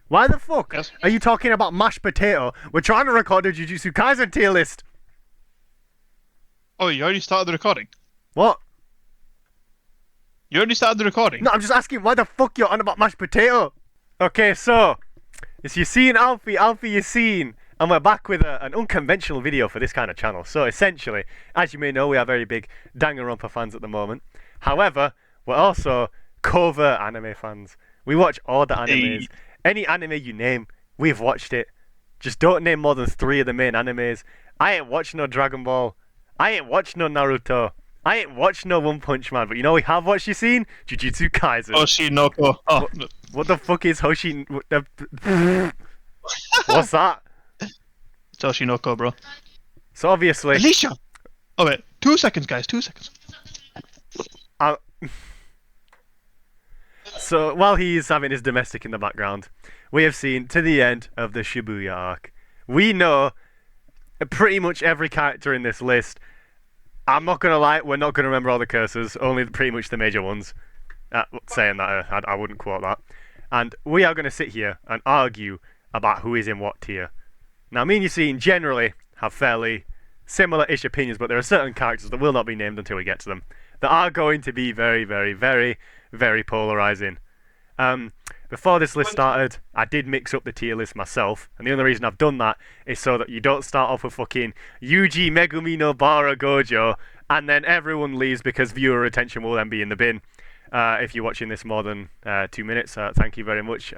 Why the fuck Yes. are you talking about mashed potato? We're trying to record a Jujutsu Kaisen tier list. Oh, you already started the recording? What? You already started the recording? No, I'm just asking why the fuck you're on about mashed potato. Okay, so it's Yaseen, Alfie, Yaseen, and we're back with an unconventional video for this kind of channel. So essentially, as you may know, we are very big Danganronpa fans at the moment. However, we're also covert anime fans. We watch all the animes. Hey. Any anime you name, we've watched it. Just don't name more than 3 of the main animes. I ain't watched no Dragon Ball. I ain't watched no Naruto. I ain't watched no One Punch Man, but you know we have watched, you seen? Jujutsu Kaisen. Oshinoko. Oh, no. What the fuck is Hoshi? What's that? It's Oshinoko, bro. So obviously, Alicia! Oh, wait. 2 seconds, guys. 2 seconds. uh, so while he's having his domestic in the background, we have seen to the end of the Shibuya arc. We know pretty much every character in this list. I'm not gonna lie, we're not gonna remember all the curses, only pretty much the major ones. Saying that, I wouldn't quote that. And we are gonna sit here and argue about who is in what tier. Now, me and Yaseen generally have fairly similar-ish opinions, but there are certain characters that will not be named until we get to them that are going to be very, very, very, very polarizing. Before this list started, I did mix up the tier list myself, and the only reason I've done that is so that you don't start off with fucking Yuji Megumi no Bara Gojo, and then everyone leaves because viewer retention will then be in the bin. If you're watching this more than 2 minutes, thank you very much.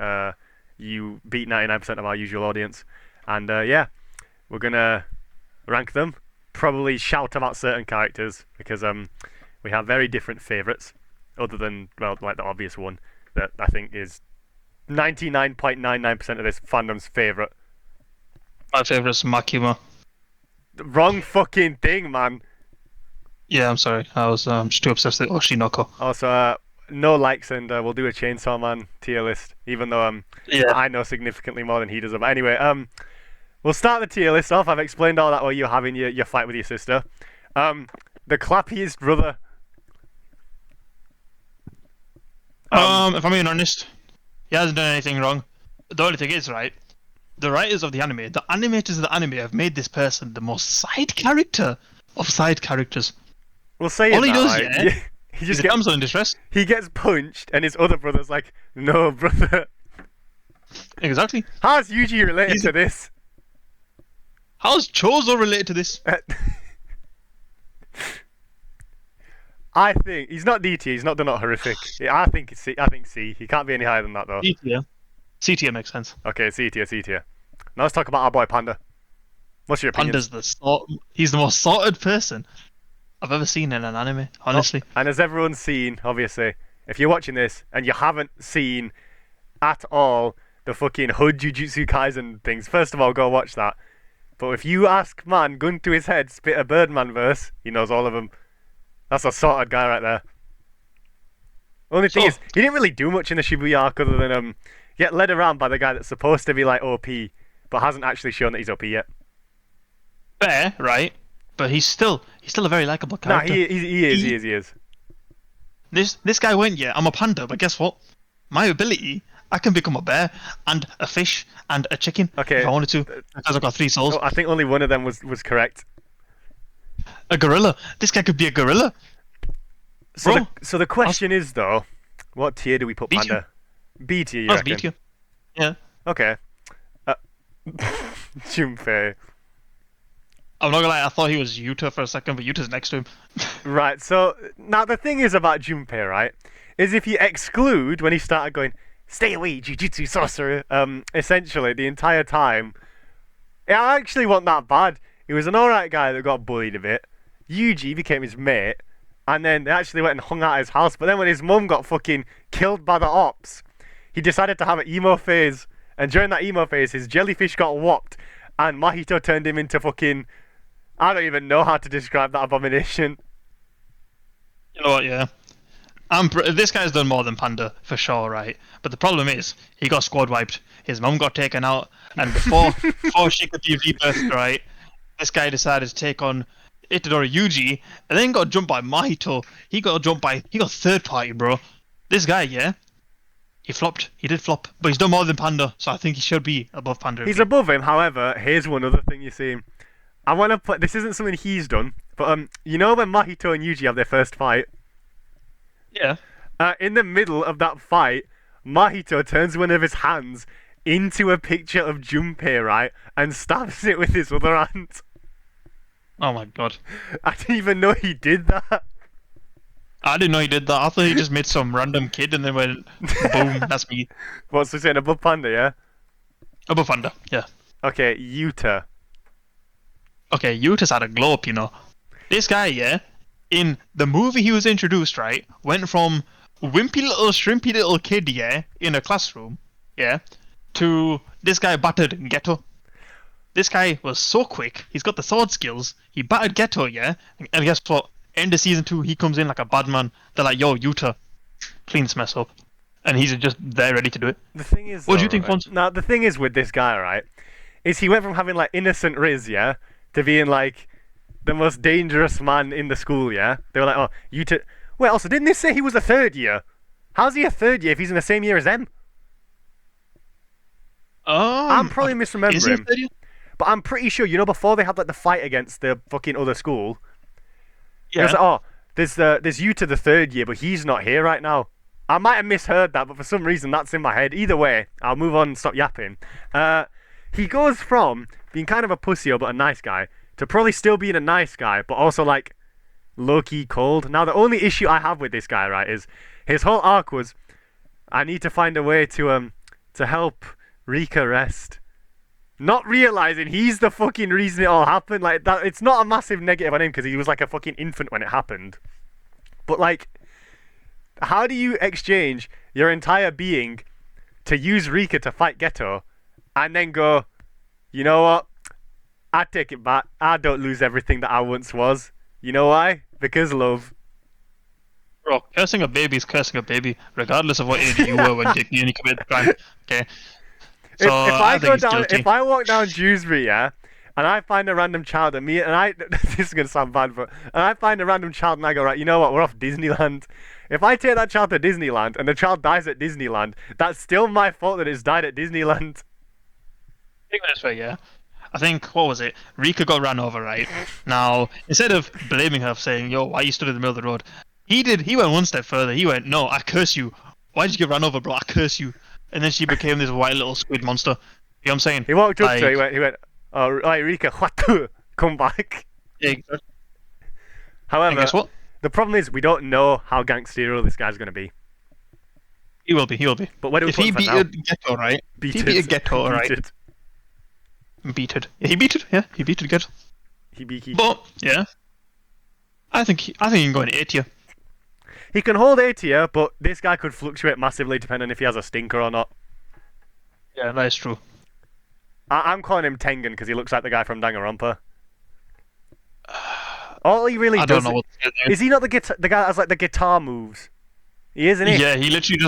You beat 99% of our usual audience. And yeah, we're gonna rank them. Probably shout about certain characters because we have very different favourites, other than, well, like the obvious one that I think is 99.99% of this fandom's favourite. My favorite is Makima. Wrong fucking thing, man. Yeah, I'm sorry. I was just too obsessed with Oshinoko. Also, no likes, and we'll do a Chainsaw Man tier list, even though Yeah. I know significantly more than he does. But anyway, we'll start the tier list off. I've explained all that while you're having your fight with your sister. The clappiest brother. If I'm being honest, he hasn't done anything wrong. The only thing is, right, the writers of the animators of the anime have made this person the most side character of side characters. We'll say All it he now, does, right? yeah, He He's just a gets damsel in distress. he gets punched, and his other brother's like, "No, brother." Exactly. How's Yuji related He's to a- this? How's Chozo related to this? I think he's not DT. He's not done not horrific. I think C. I think C. He can't be any higher than that though. C tier. C tier makes sense. Okay, C tier, C tier. Now let's talk about our boy Panda. What's your opinion? Panda's he's the most sorted person I've ever seen in an anime, honestly. And as everyone's seen, obviously, if you're watching this and you haven't seen at all the fucking Hood Jujutsu Kaisen things, first of all, go watch that. But if you ask man, gun to his head, spit a Birdman verse, he knows all of them. That's a sorted guy right there. Only thing is, he didn't really do much in the Shibuya arc other than get led around by the guy that's supposed to be like OP, but hasn't actually shown that he's OP yet. Fair, right? But he's still a very likable Nah, character. he is. This guy went, yeah, I'm a panda, but guess what? My ability, I can become a bear and a fish and a chicken Okay. if I wanted to, because I've got 3 souls. Oh, I think only one of them was correct. A gorilla. This guy could be a gorilla. So Bro, the question is though, what tier do we put B Panda? B tier, you That's reckon? B tier. Yeah. Okay. Junpei. I'm not gonna lie, I thought he was Yuta for a second, but Yuta's next to him. Right, so now the thing is about Junpei, right, is if you exclude when he started going, "Stay away, Jujutsu sorcerer," essentially the entire time, it actually wasn't that bad. He was an alright guy that got bullied a bit. Yuji became his mate, and then they actually went and hung out at his house. But then when his mum got fucking killed by the ops, he decided to have an emo phase. And during that emo phase, his jellyfish got whopped, and Mahito turned him into fucking... I don't even know how to describe that abomination. You know what, yeah. This guy's done more than Panda, for sure, right? But the problem is, he got squad wiped, his mum got taken out, and before she could be rebirthed, right, this guy decided to take on Itadori Yuji, and then got jumped by Mahito. He got third party, bro. This guy, yeah, He flopped. He did flop, but he's done more than Panda, so I think he should be above Panda. He's above him. However, here's one other thing you see. I want to put. This isn't something he's done, but you know when Mahito and Yuji have their first fight? Yeah. In the middle of that fight, Mahito turns one of his hands into a picture of Junpei, right, and stabs it with his other hand. Oh my god. I didn't even know he did that. I didn't know he did that. I thought he just made some random kid and then went, boom, that's me. What's he saying above Panda? Yeah. Above Panda, yeah. Okay, Yuta. Okay, you just had a glow up, you know. This guy, yeah, in the movie he was introduced, right, went from wimpy little, shrimpy little kid, yeah, in a classroom, yeah, to this guy battered Geto. This guy was so quick, he's got the sword skills, he battered Geto, yeah, and guess what? End of season 2, he comes in like a bad man. They're like, yo, Yuta, clean this mess up. And he's just there ready to do it. The thing is, what do you think, Fons? Now, the thing is with this guy, right, is he went from having like innocent Riz, yeah, to being like the most dangerous man in the school, yeah? They were like, oh, Yuta. Wait, also, didn't they say he was a third year? How's he a third year if he's in the same year as them? I'm probably misremembering. Is he a third year? But I'm pretty sure, you know, before they had like the fight against the fucking other school, Yeah. it was like, oh, there's Yuta the third year, but he's not here right now. I might have misheard that, but for some reason that's in my head. Either way, I'll move on and stop yapping. He goes from being kind of a pussy but a nice guy to probably still being a nice guy, but also like low-key cold. Now, the only issue I have with this guy, right, is his whole arc was I need to find a way to help Rika rest. Not realizing he's the fucking reason it all happened. Like that, it's not a massive negative on him because he was like a fucking infant when it happened. But like, how do you exchange your entire being to use Rika to fight Geto, and then go, you know what? I take it back. I don't lose everything that I once was. You know why? Because love. Bro, cursing a baby is cursing a baby, regardless of what age you were when you committed the crime. Okay. So if I walk down Dewsbury, yeah, and I find a random child and this is gonna sound bad, but and I find a random child and I go, right, you know what, we're off Disneyland. If I take that child to Disneyland and the child dies at Disneyland, that's still my fault that it's died at Disneyland. Think this way, yeah. I think, what was it? Rika got ran over, right? Now, instead of blaming her for saying, yo, why you stood in the middle of the road? He went one step further. He went, no, I curse you. Why did you get ran over, bro? I curse you. And then she became this white little squid monster. You know what I'm saying? He walked up to her, he went, oh, right, Rika, what? Come back. Yeah, exactly. However, and guess what? The problem is we don't know how gangster this guy's going to be. He will be. But where do we if put he him beat now? a Geto, right? If he beat a Geto, right? Beated. Yeah, he beat it. Yeah, he beat it. Geto. He beat it. But yeah, I think he can go in 8 tier. He can hold A tier, but this guy could fluctuate massively depending if he has a stinker or not. Yeah, that is true. I'm calling him Tengen because he looks like the guy from Danganronpa. All he really does. I don't know what to say. Is he not the guy that has like the guitar moves? He is, isn't he? Yeah, he literally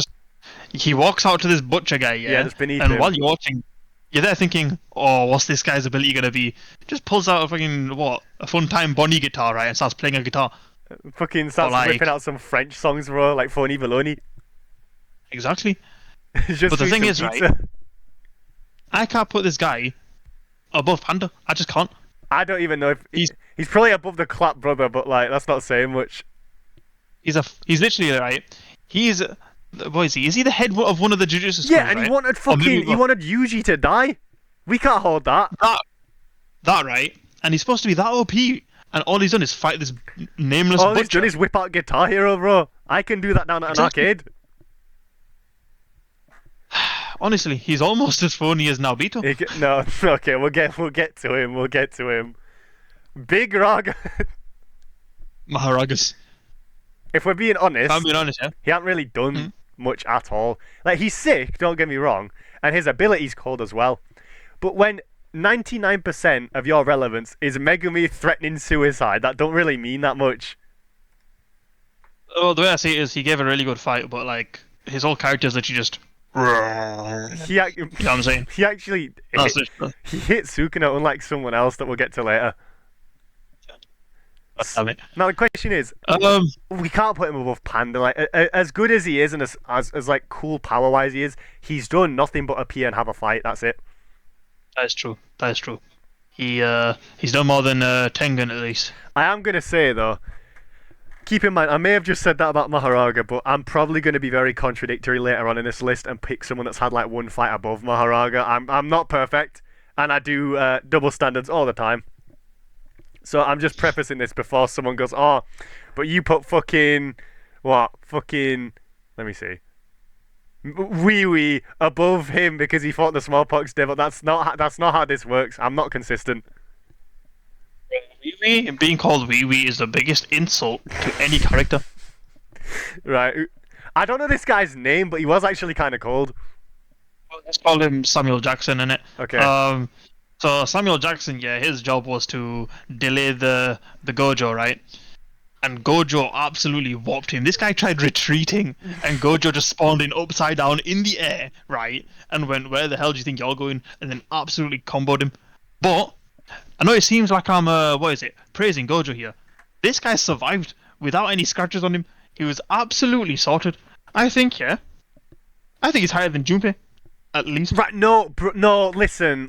he walks out to this butcher guy, yeah, just beneath and him. while you're watching, you're there thinking, oh, what's this guy's ability gonna be? Just pulls out a fucking a fun time Bonnie guitar, right, and starts playing a guitar. Fucking starts ripping out some French songs, bro, like Phony Baloney. Exactly. But the thing is, right, I can't put this guy above Panda. I just can't. I don't even know if he's probably above the Clap brother, but like that's not saying much. He's literally right. What is he? Is he the head of one of the jujutsu schools? Yeah, and right? he wanted Yuji to die. We can't hold that. That right? And he's supposed to be that OP, and all he's done is fight this nameless. All butcher. he's done is whip out Guitar Hero, bro. I can do that down at an arcade. Honestly, he's almost as phony as Naobito. No, okay, we'll get to him. We'll get to him. Big Raga. Maharagas. If we're being honest, Yeah. He hasn't really done much at all. Like, he's sick, don't get me wrong, and his ability's cold as well. But when 99% of your relevance is Megumi threatening suicide, that don't really mean that much. Well, the way I see it is he gave a really good fight, but like his whole character is literally just. You know what I'm saying? He actually he hit Sukuna, unlike someone else that we'll get to later. God damn it. Now the question is, Um, we can't put him above Panda. Like as good as he is, and as like cool power wise he is, he's done nothing but appear and have a fight. That's it. that is true. That is true. He's done more than Tengen at least. I am gonna say though, keep in mind, I may have just said that about Maharaga, but I'm probably going to be very contradictory later on in this list and pick someone that's had like one fight above Maharaga. I'm not perfect, and I do double standards all the time. So I'm just prefacing this before someone goes, oh, but you put fucking what? Fucking let me see. Wee Wee above him because he fought the smallpox devil. That's not how this works. I'm not consistent. Wee Wee, being called Wee Wee is the biggest insult to any character. Right. I don't know this guy's name, but he was actually kind of cold. Well, let's call him Samuel Jackson, innit? Okay. So Samuel Jackson, yeah, his job was to delay the Gojo, right? And Gojo absolutely whopped him. This guy tried retreating, and Gojo just spawned in upside down in the air, right? And went, where the hell do you think you're going? And then absolutely comboed him. But I know it seems like I'm praising Gojo here. This guy survived without any scratches on him. He was absolutely sorted. I think he's higher than Junpei, at least. Right? No, no. Listen.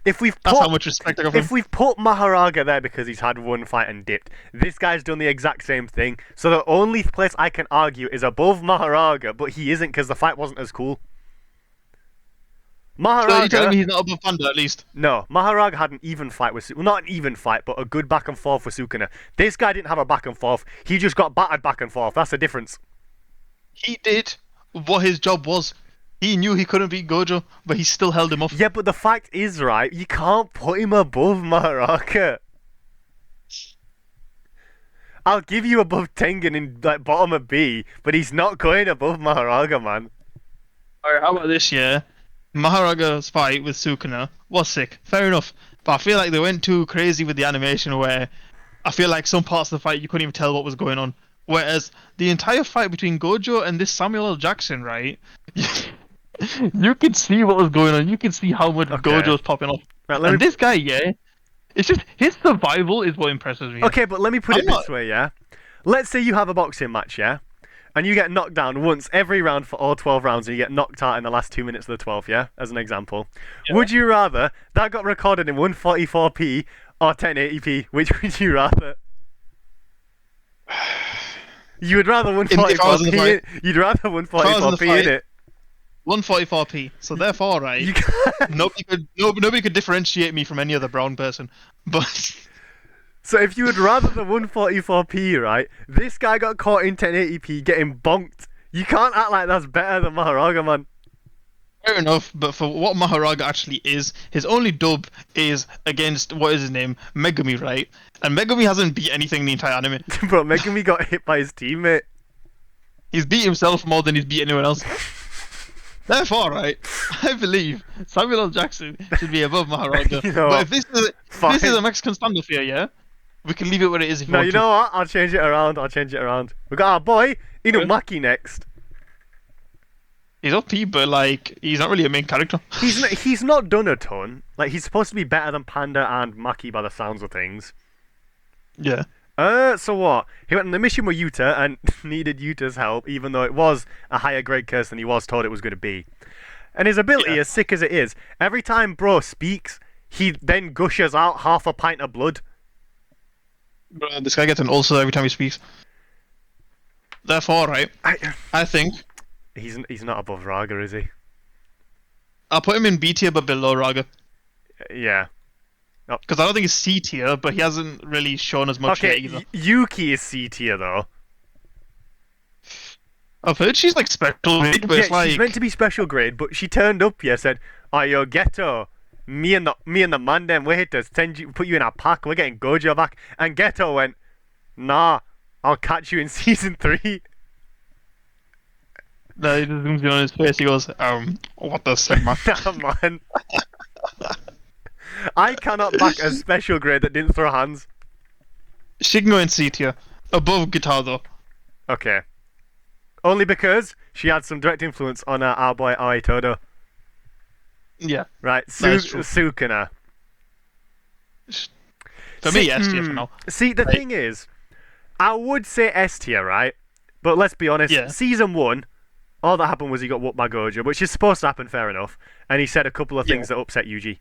That's how much respect I got from him. If we've put Maharaga there because he's had one fight and dipped, this guy's done the exact same thing. So the only place I can argue is above Maharaga, but he isn't because the fight wasn't as cool. Maharaga. So you're telling me he's not above Panda at least? No, Maharaga had an even fight with well, not an even fight, but a good back and forth with Sukuna. This guy didn't have a back and forth. He just got battered back and forth. That's the difference. He did what his job was. He knew he couldn't beat Gojo, but he still held him off. Yeah, but the fact is, right, you can't put him above Maharaga. I'll give you above Tengen in like bottom of B, but he's not going above Maharaga, man. Alright, how about this, yeah? Maharaga's fight with Sukuna was sick, fair enough. But I feel like they went too crazy with the animation where I feel like some parts of the fight you couldn't even tell what was going on. Whereas the entire fight between Gojo and this Samuel L. Jackson, right? You could see what was going on. You could see how much Gojo was popping off. Right, and this guy, yeah, it's just his survival is what impresses me. Okay, but let me put it this way, yeah? Let's say you have a boxing match, yeah? And you get knocked down once every round for all 12 rounds and you get knocked out in the last 2 minutes of the 12th, yeah? As an example. Yeah. Would you rather that got recorded in 144p or 1080p? Which would you rather? You would rather 144p. You'd rather 144p in it. 144p. So therefore, right, nobody could differentiate me from any other brown person. But so if you would rather the 144p, right, this guy got caught in 1080p getting bonked. You can't act like that's better than Maharaga, man. Fair enough, but for what Maharaga actually is, his only dub is against, what is his name, Megumi, right? And Megumi hasn't beat anything in the entire anime. Bro, Megumi got hit by his teammate. He's beat himself more than he's beat anyone else. Therefore, right, I believe Samuel L. Jackson should be above Maharaga. You know but if this is a Mexican standoff here, yeah, we can leave it where it is if you want you know what? I'll change it around. We got our boy Inumaki next. He's OP, but like he's not really a main character. He's not done a ton. Like he's supposed to be better than Panda and Maki by the sounds of things. Yeah. So what? He went on the mission with Yuta and needed Yuta's help, even though it was a higher grade curse than he was told it was going to be. And his ability, as sick as it is, every time bro speaks, he then gushes out half a pint of blood. Bro, this guy gets an ulcer every time he speaks. Therefore, right, I think he's not above Raga, is he? I'll put him in B tier, but below Raga. Yeah. Because I don't think he's C tier, but he hasn't really shown as much yet either. Yuki is C tier though. I've heard she's like special grade, but it's like she's meant to be special grade, but she turned up here, said, "Oh, yo, Ghetto, me and the man them we're here to put you in a pack. We're getting Gojo back." And Ghetto went, "Nah, I'll catch you in season 3." No, he just zooms in on his face. He goes, what the fuck, man? Nah, man. I cannot back a special grade that didn't throw hands. She can go in C tier, above Guitar though. Okay. Only because she had some direct influence on our boy Aitodo. Yeah. Right, Sukuna. For me, S tier for now. See, the thing is, I would say S tier, right? But let's be honest, Yeah. season 1, all that happened was he got whooped by Gojo, which is supposed to happen, fair enough, and he said a couple of things that upset Yuji.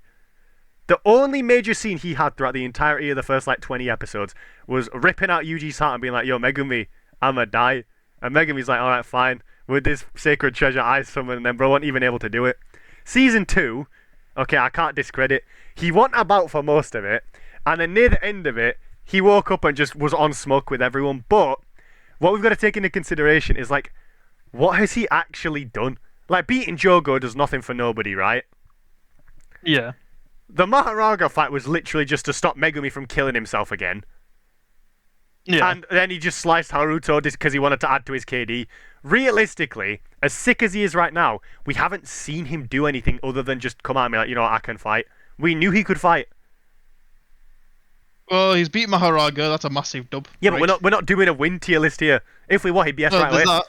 The only major scene he had throughout the entirety of the first, 20 episodes was ripping out Yuji's heart and being like, yo, Megumi, I'ma die. And Megumi's like, alright, fine. With this sacred treasure I summoned, and then bro wasn't even able to do it. Season 2, okay, I can't discredit. He wasn't about for most of it, and then near the end of it, he woke up and just was on smoke with everyone. But what we've got to take into consideration is, what has he actually done? Beating Jogo does nothing for nobody, right? Yeah. The Maharaga fight was literally just to stop Megumi from killing himself again. Yeah. And then he just sliced Haruto just because he wanted to add to his KD. Realistically, as sick as he is right now, we haven't seen him do anything other than just come at me like, you know what, I can fight. We knew he could fight. Well, he's beat Maharaga. That's a massive dub. Yeah, right? but we're not doing a win tier list here. If we were, he'd be S right away. That.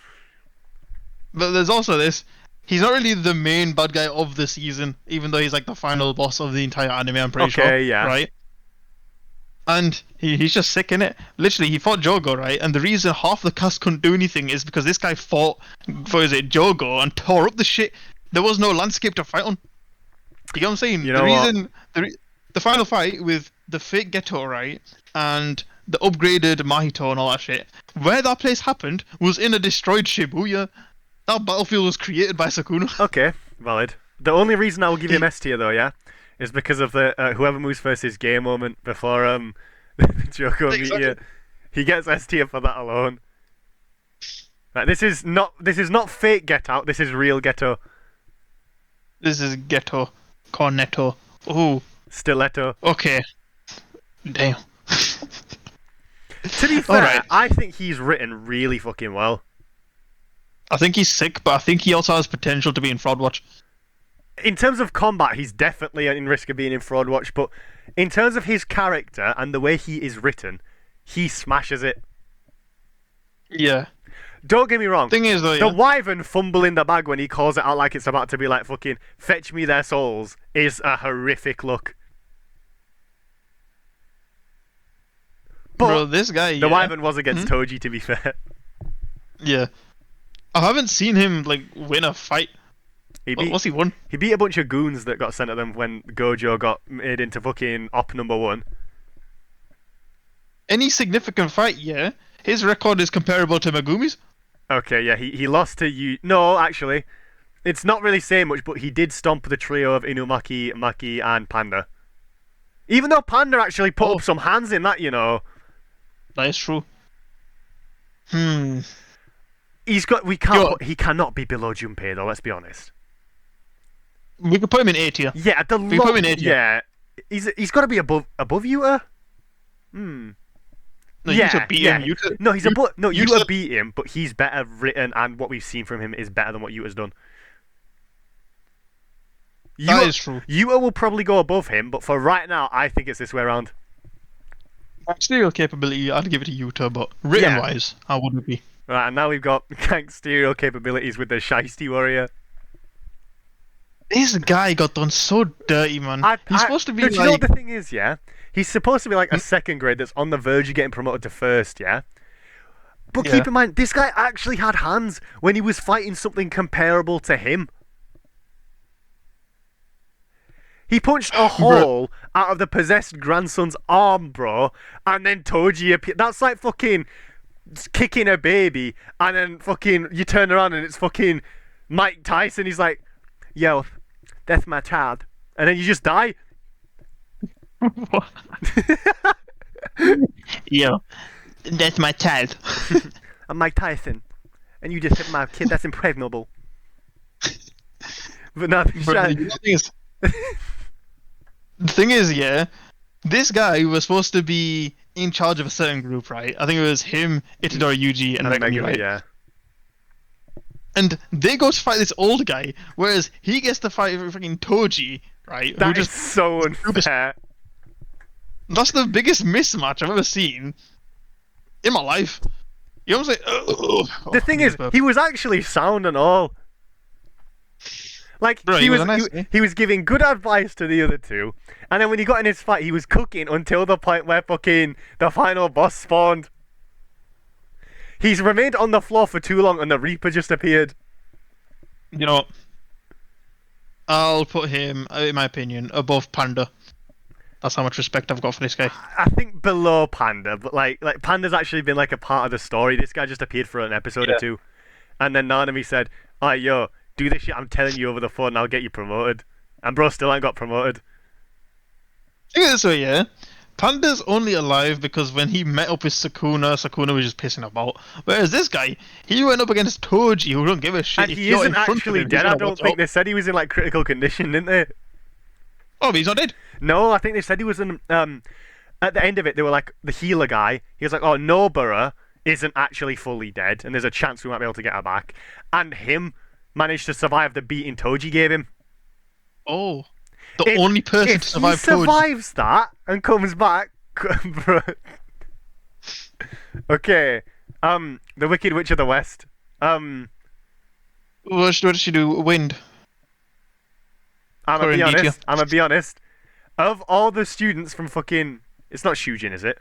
But there's also this. He's not really the main bad guy of the season, even though he's the final boss of the entire anime, I'm pretty sure. Okay, yeah. Right? And he's just sick, innit? Literally, he fought Jogo, right? And the reason half the cast couldn't do anything is because this guy fought, Jogo, and tore up the shit. There was no landscape to fight on. You know what I'm saying? You know The final fight with the fake Ghetto, right? And the upgraded Mahito and all that shit. Where that place happened was in a destroyed Shibuya. That battlefield was created by Sukuna. Okay, valid. The only reason I will give him S tier, though, yeah, is because of the whoever moves first is gay moment before Jogo meet you. He gets S tier for that alone. This is not fake Get Out. This is real Ghetto. This is Ghetto. Cornetto. Ooh. Stiletto. Okay. Damn. To be fair, Alright. I think he's written really fucking well. I think he's sick, but I think he also has potential to be in Fraud Watch. In terms of combat, he's definitely in risk of being in Fraud Watch, but in terms of his character and the way he is written, he smashes it. Yeah. Don't get me wrong. Thing is, though, the wyvern fumbling the bag when he calls it out like it's about to be like fucking fetch me their souls is a horrific look. But bro, this guy. the wyvern was against Toji, to be fair. Yeah. I haven't seen him win a fight. What's he won? He beat a bunch of goons that got sent at them when Gojo got made into fucking op number 1. Any significant fight, yeah. His record is comparable to Megumi's. Okay, yeah, he lost to you. No, actually, it's not really saying much, but he did stomp the trio of Inumaki, Maki, and Panda. Even though Panda actually put up some hands in that, you know. That is true. He cannot be below Junpei though. Let's be honest. We could put him in A tier. Yeah, put him in A tier. Yeah, he's got to be above Yuta. No, Yuta beat him. No, he's above. No, Yuta beat him, but he's better written, and what we've seen from him is better than what Yuta's done. That is true. Yuta will probably go above him, but for right now, I think it's this way around. Stereo capability, I'd give it to Yuta, but written-wise, I wouldn't be. Right, and now we've got stereo capabilities with the Shiesty Warrior. This guy got done so dirty, man. He's supposed to be you know what the thing is, yeah? He's supposed to be like a second grade that's on the verge of getting promoted to first, yeah? But keep in mind, this guy actually had hands when he was fighting something comparable to him. He punched a hole out of the possessed grandson's arm, bro, and then Toji appeared. That's like fucking kicking a baby, and then fucking you turn around and it's fucking Mike Tyson. He's like, yo, that's my child. And then you just die. Yo, that's my child. I'm Mike Tyson. And you just hit my kid. That's impregnable. But no, the thing is, yeah, this guy was supposed to be in charge of a certain group, right? I think it was him, Itadori Yuji, and Megumi, right? Yeah. And they go to fight this old guy, whereas he gets to fight freaking Toji, right? That is so unfair. That's the biggest mismatch I've ever seen in my life. You know what I'm saying? The thing is, he was actually sound and all. Like Bro, he he was was a nice he, guy. he was giving good advice to the other two, and then when he got in his fight, he was cooking until the point where fucking the final boss spawned. He's remained on the floor for too long, and the Reaper just appeared. You know, I'll put him, in my opinion, above Panda. That's how much respect I've got for this guy. I think below Panda, but like Panda's actually been like a part of the story. This guy just appeared for an episode or Yeah. two, and then Nanami said, "Alright, yo, do this shit I'm telling you over the phone, and I'll get you promoted." And bro still ain't got promoted. Think of it this way, yeah. Panda's only alive because when he met up with Sakuna, Sakuna was just pissing about. Whereas this guy, he went up against Toji, who don't give a shit. And If he you're in isn't front of actually him, he's dead. I gonna don't watch think out. they said he was in like critical condition, didn't they? Oh, but he's not dead. No, I think they said he was in. At the end of it, they were like the healer guy. He was like, "Oh, Nobara isn't actually fully dead, and there's a chance we might be able to get her back." And him managed to survive the beating Toji gave him. Oh. The only person If to survive he survives that and comes back, bro. Okay. The Wicked Witch of the West. Toji. What does she do? Wind. I'm gonna be Or indeed, honest. I'm gonna be honest. Of all the students from fucking, it's not Shujin, is it?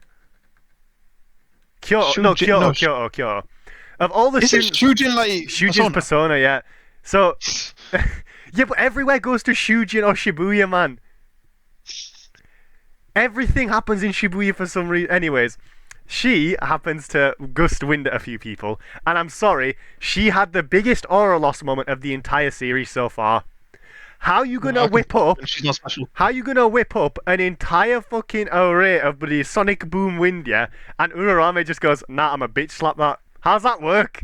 Kyoto. No, Shujin- Kyoto. no, Kyoto. Of all the Is it students, Shujin like Shujin's persona, yeah. So, yeah, but everywhere goes to Shujin or Shibuya, man. Everything happens in Shibuya for some reason. Anyways, she happens to gust wind at a few people, and I'm sorry, she had the biggest aura loss moment of the entire series so far. How you gonna whip up? She's not special. How you gonna whip up an entire fucking array of the Sonic Boom wind, yeah? And Urarame just goes, "Nah, I'm a bitch slap that." How's that work?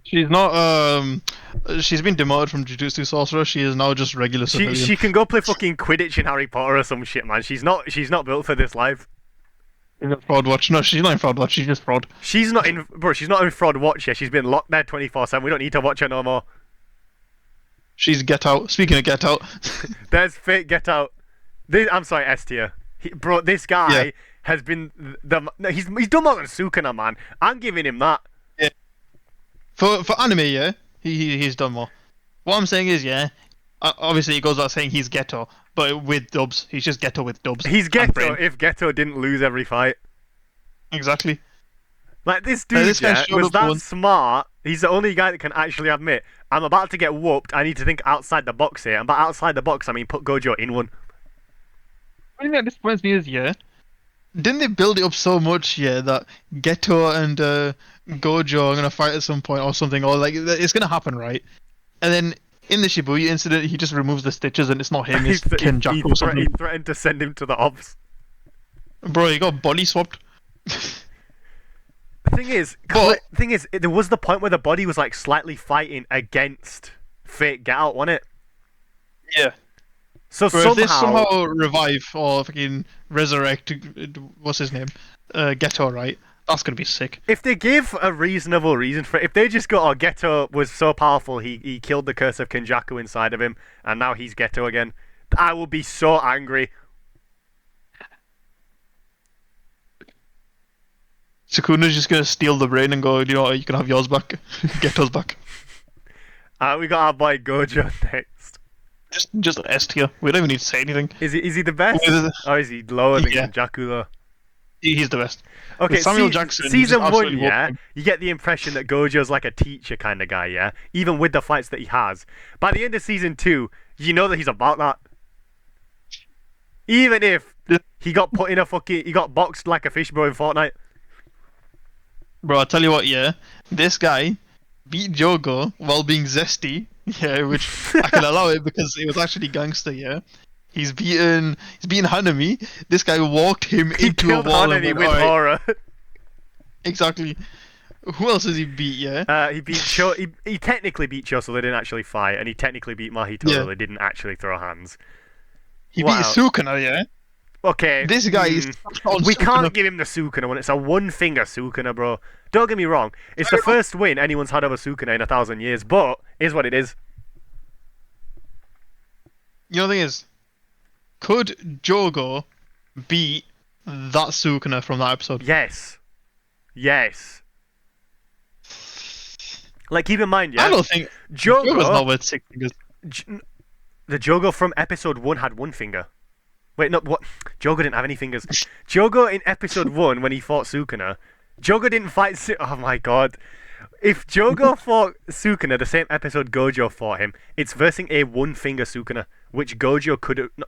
She's not. She's been demoted from Jujutsu Sorcerer. She is now just regular civilian. She can go play fucking Quidditch in Harry Potter or some shit, man. She's not built for this life. She's in Fraud Watch. No, she's not in Fraud Watch. She's just fraud. She's not in Fraud Watch yet. She's been locked there 24/7. We don't need to watch her no more. She's Get Out. Speaking of Get Out, There's fake Get Out. I'm sorry, S tier. Bro, this guy has been he's done more than Sukuna, man. I'm giving him that. for anime, yeah, he's done more. What I'm saying is, yeah, obviously it goes without saying he's Ghetto, but with dubs. He's just Ghetto with dubs. He's and Ghetto brain. if Ghetto didn't lose every fight. Exactly. Like this dude, this guy yeah, showed was up that once. smart. He's the only guy that can actually admit, I'm about to get whooped. I need to think outside the box here. And by outside the box, I mean put Gojo in one. The thing that disappoints me is, yeah, didn't they build it up so much, yeah, that Ghetto and Gojo are gonna fight at some point or something, or like it's gonna happen, right? And then in the Shibuya incident, he just removes the stitches and it's not him, it's Kenjaku or he something. threatened to send him to the ops. Bro, he got body swapped. The thing is, there was the point where the body was like slightly fighting against Fate Get Out, wasn't it? Yeah. So Bro, if they somehow, somehow revive or fucking resurrect, what's his name? Ghetto, right? That's gonna be sick. if they give a reasonable reason for it, if they just go, "Oh, Ghetto was so powerful, he killed the curse of Kenjaku inside of him, and now he's Ghetto again," I will be so angry. Sukuna's just gonna steal the brain and go, you know what, you can have yours back. Ghetto's back. We got our boy Gojo next. Just S tier. We don't even need to say anything. Is he the best? Or is he lower than Yeah. Kenjaku though? He's the best. Okay, With Samuel Jackson, he season just one, absolutely yeah, walked him. you get the impression that Gojo's like a teacher kind of guy, yeah? Even with the fights that he has. By the end of season 2, you know that he's about that. Even if he got put in he got boxed like a fish bro in Fortnite. Bro, I'll tell you what, yeah. This guy beat Jogo while being zesty, yeah, which I can allow it because it was actually gangster, yeah. He's beaten Hanami. This guy walked him He into a killed wall Hanami and with went, "Alright." aura. Exactly. Who else has he beat, yeah? He beat he technically beat Cho, so they didn't actually fight, and he technically beat Mahito, Yeah. they didn't actually throw hands. He Wow. beat Sukuna, yeah? Okay. This guy is on We Sukuna. can't give him the Sukuna one. It's a one-finger Sukuna, bro. Don't get me wrong. It's the first win anyone's had over Sukuna in 1,000 years, but is what it is. You know the thing is, could Jogo beat that Sukuna from that episode? Yes. Yes. Like, keep in mind, yeah. I don't think Jogo's not Jogo, worth 6 fingers. J- the Jogo from episode 1 had one finger. Wait, no, what? Jogo didn't have any fingers. Jogo in episode 1, when he fought Sukuna, Jogo didn't fight oh my god. If Jogo fought Sukuna the same episode Gojo fought him, it's versing a one-finger Sukuna, which Gojo could have... No.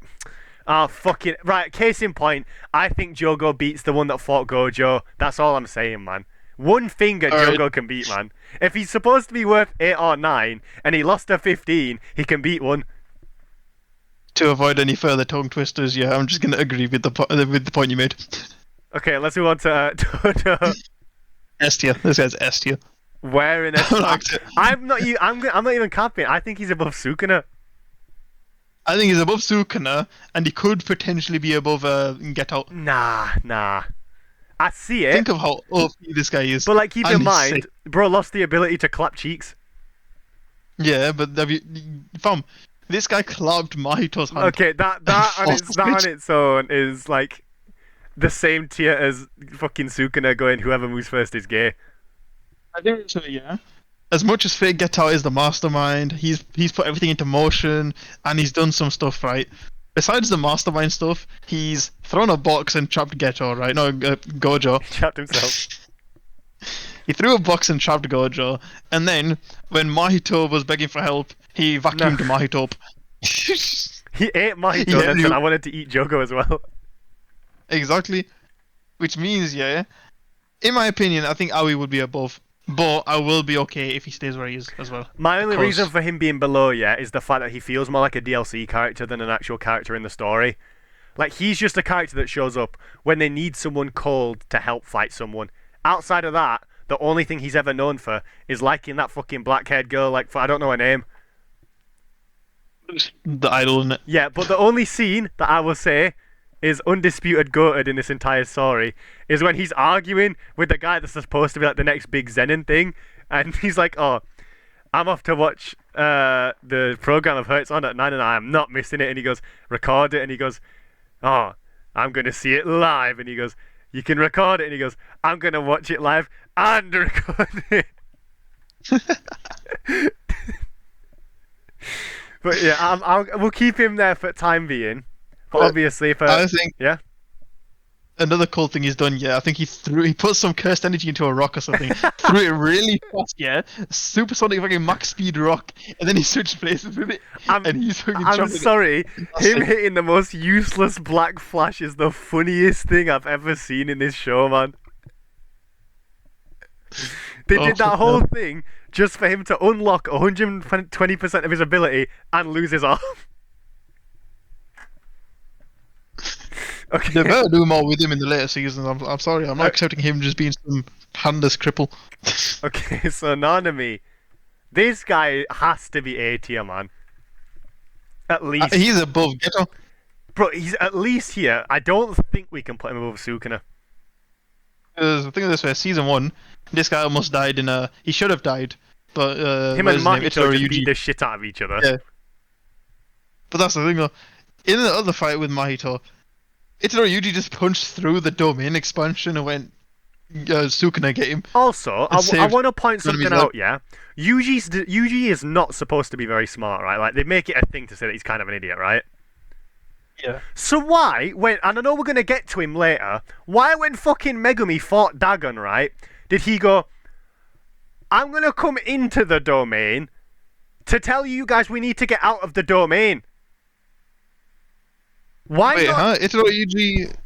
Ah, fucking... Right, case in point, I think Jogo beats the one that fought Gojo. That's all I'm saying, man. One finger Jogo can beat, man. If he's supposed to be worth 8 or 9, and he lost a 15, he can beat one. To avoid any further tongue twisters, yeah, I'm just going to agree with the point you made. Okay, let's move on to Toto. S tier. This guy's S tier. Where in I'm not even capping. I think he's above Sukuna. I think he's above Sukuna, and he could potentially be above Get Out. Nah. I see it. Think of how OP this guy is. But like, keep in mind, bro lost the ability to clap cheeks. Yeah, but fam, this guy clapped Mahito's hand. Okay, that on its own is like the same tier as fucking Sukuna going whoever moves first is gay. I think so, yeah. As much as Fate Get Out is the mastermind, he's put everything into motion, and he's done some stuff, right? Besides the mastermind stuff, he's thrown a box and trapped Geto, right? No, Gojo. He trapped himself. He threw a box and trapped Gojo, and then, when Mahito was begging for help, he vacuumed Mahito up. He ate Mahito and said, I wanted to eat Jogo as well. Exactly. Which means, yeah, in my opinion, I think Aoi would be above. But I will be okay if he stays where he is as well. My only reason for him being below, yeah, is the fact that he feels more like a DLC character than an actual character in the story. Like, he's just a character that shows up when they need someone cold to help fight someone. Outside of that, the only thing he's ever known for is liking that fucking black-haired girl, like, I don't know her name. The idol, innit? Yeah, but the only scene that I will say is undisputed goated in this entire story is when he's arguing with the guy that's supposed to be like the next big Zenin thing, and he's like, oh, I'm off to watch the program of her, it's on at 9 and I am not missing it, and he goes, record it, and he goes, oh, I'm going to see it live, and he goes, you can record it, and he goes, I'm going to watch it live and record it. But yeah, we'll keep him there for time being. But obviously, I think yeah. Another cool thing he's done, yeah, I think he put some cursed energy into a rock or something, threw it really fast, yeah, supersonic fucking max speed rock, and then he switched places with it, and he's fucking I'm sorry, him hitting the most useless black flash is the funniest thing I've ever seen in this show, man. They did that whole thing just for him to unlock 120% of his ability and lose his arm. Okay. They better do more with him in the later seasons. I'm sorry, I'm not accepting him just being some handless cripple. Okay, so Nanami, this guy has to be A tier, man. At least he's above Geto. Bro, he's at least here. I don't think we can put him above Sukuna. Think of this way: season 1, this guy almost died in a. He should have died, but him and Mahito just beat the shit out of each other. Yeah. But that's the thing, though. In the other fight with Mahito, Itadori Yuji just punched through the domain expansion and went, Sukuna get him. Also, I want to point something out, yeah? Yuji is not supposed to be very smart, right? Like, they make it a thing to say that he's kind of an idiot, right? Yeah. So why, and I know we're going to get to him later, why when fucking Megumi fought Dagon, right, did he go, I'm going to come into the domain to tell you guys we need to get out of the domain? Why Wait, not? huh? Itadori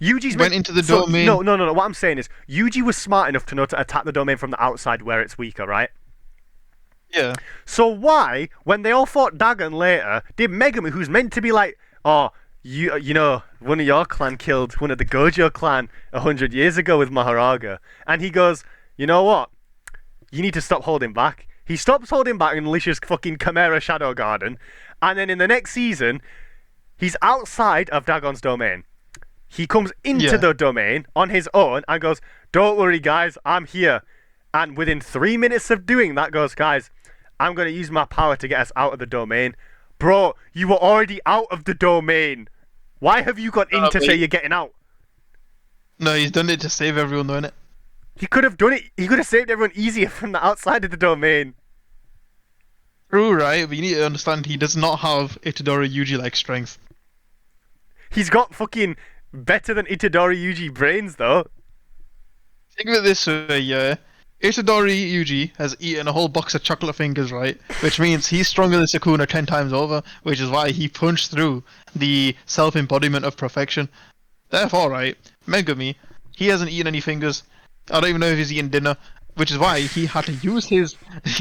Yuji went into the domain? No. What I'm saying is, Yuji was smart enough to know to attack the domain from the outside where it's weaker, right? Yeah. So why, when they all fought Dagon later, did Megumi, who's meant to be like, oh, you know, one of your clan killed one of the Gojo clan 100 years ago with Maharaga, and he goes, you know what? You need to stop holding back. He stops holding back and unleashes fucking Chimera Shadow Garden, and then in the next season, he's outside of Dagon's domain. He comes into the domain on his own and goes, don't worry guys, I'm here. And within 3 minutes of doing that goes, guys, I'm going to use my power to get us out of the domain. Bro, you were already out of the domain. Why have you got in to say you're getting out? No, he's done it to save everyone, though, innit? He could have done it. He could have saved everyone easier from the outside of the domain. True, right? But you need to understand he does not have Itadori Yuji-like strength. He's got fucking better than Itadori Yuji brains, though. Think of it this way, yeah. Itadori Yuji has eaten a whole box of chocolate fingers, right? Which means he's stronger than Sukuna 10 times over, which is why he punched through the self-embodiment of perfection. Therefore, right, Megumi, he hasn't eaten any fingers. I don't even know if he's eaten dinner, which is why he had to use his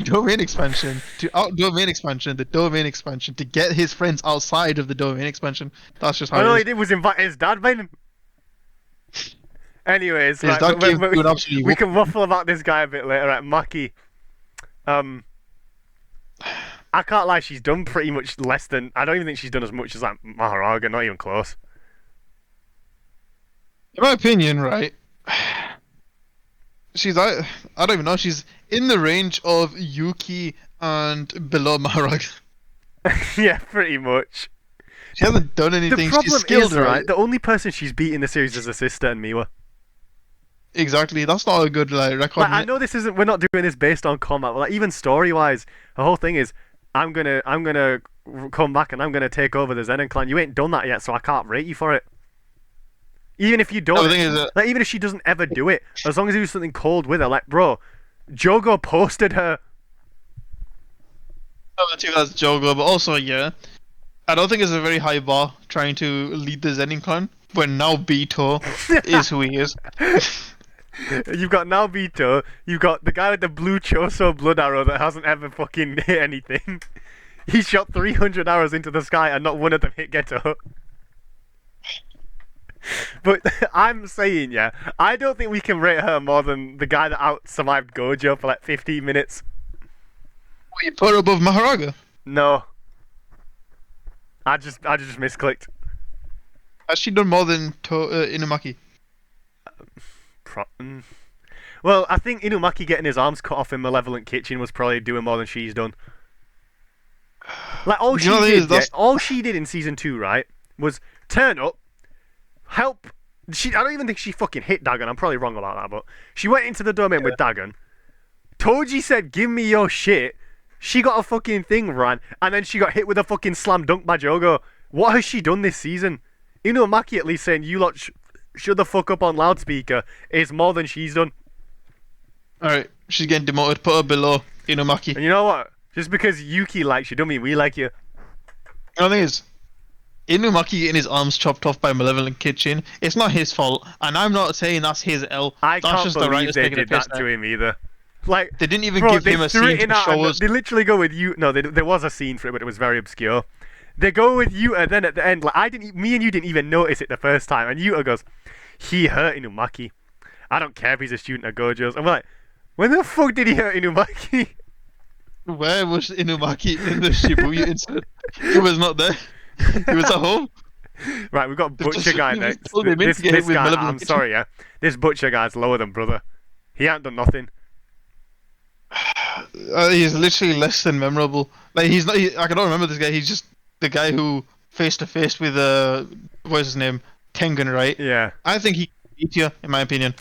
domain expansion to out-domain expansion, the domain expansion, to get his friends outside of the domain expansion. That's just how All it he is. did was invite his dad, man. Anyways, His right, dad gave him an absolute we can waffle about this guy a bit later. Right, Maki. I can't lie, she's done pretty much less than. I don't even think she's done as much as like Maharaga, not even close. In my opinion, right, she's I don't even know. She's in the range of Yuki and below Maharaga. Yeah, pretty much. She hasn't done The anything. problem She's skilled, is, right, the only person she's beat in the series is her sister and Miwa. Exactly. That's not a good record. Like, I know this isn't. We're not doing this based on combat, but like even story-wise, the whole thing is, I'm gonna come back and I'm gonna take over the Zenin clan. You ain't done that yet, so I can't rate you for it. Even if you don't, No, the thing is that- like even if she doesn't ever do it, as long as you do something cold with her, like bro, Jogo posted her. I think that's Jogo, but also yeah, I don't think it's a very high bar trying to lead the Zenin clan when now Bito is who he is. You've got Naobito, you've got the guy with the blue Choso blood arrow that hasn't ever fucking hit anything. He shot 300 arrows into the sky and not one of them hit Geto. But I'm saying, yeah, I don't think we can rate her more than the guy that out-survived Gojo for like 15 minutes. What, you put her above Maharaga? No. I just misclicked. Has she done more than Inumaki? Well, I think Inumaki getting his arms cut off in Malevolent Kitchen was probably doing more than she's done. Like all all she did in season 2, right, was turn up, help. I don't even think she fucking hit Dagon. I'm probably wrong about that, but she went into the domain with Dagon. Toji said, "Give me your shit." She got a fucking thing ran, and then she got hit with a fucking slam dunk by Jogo. What has she done this season? Inumaki at least saying, "You lot shut the fuck up on loudspeaker," is more than she's done. Alright, she's getting demoted. Put her below Inumaki. And you know what? Just because Yuki likes you, don't mean we like you. The thing is, Inumaki getting his arms chopped off by Malevolent Kitchen, it's not his fault, and I'm not saying that's his L. I that's can't just the believe writers they taking did a piss that to him either. Like They didn't even bro, give him a threw scene it in to out show and us. They literally go with you. No, there was a scene for it, but it was very obscure. They go with Yuta, then at the end, like me and you didn't even notice it the first time, and Yuta goes, "He hurt Inumaki. I don't care if he's a student of Gojo's." And we're like, when the fuck did he hurt Inumaki? Where was Inumaki in the Shibuya incident? He was not there. He was at home. Right, we've got Butcher just- guy he was next. told they meant to get This hit with guy, Malevolent I'm Kitchen. sorry, yeah. This Butcher guy's lower than brother. He ain't done nothing. He's literally less than memorable. Like he's not. I don't remember this guy. He's just the guy who face to face with what's his name, Tengen, right? Yeah. I think he beat you, in my opinion.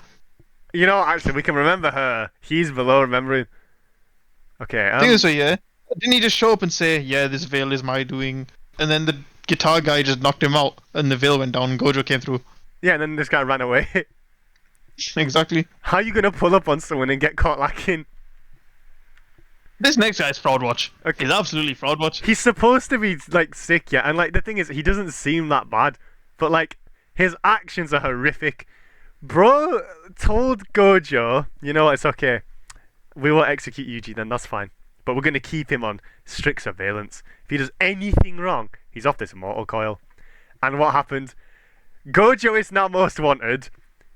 You know, actually, we can remember her. He's below remembering. Okay. I think this way, yeah. Didn't he just show up and say, "Yeah, this veil is my doing," and then the guitar guy just knocked him out, and the veil went down, and Gojo came through. Yeah, and then this guy ran away. Exactly. How are you gonna pull up on someone and get caught lacking? This next guy's fraud watch. Okay. He's absolutely fraud watch. He's supposed to be like sick, yeah, and like the thing is, he doesn't seem that bad, but like his actions are horrific. Bro told Gojo, you know what, it's okay. We won't execute Yuji, then that's fine. But we're gonna keep him on strict surveillance. If he does anything wrong, he's off this immortal coil. And what happened? Gojo is now most wanted.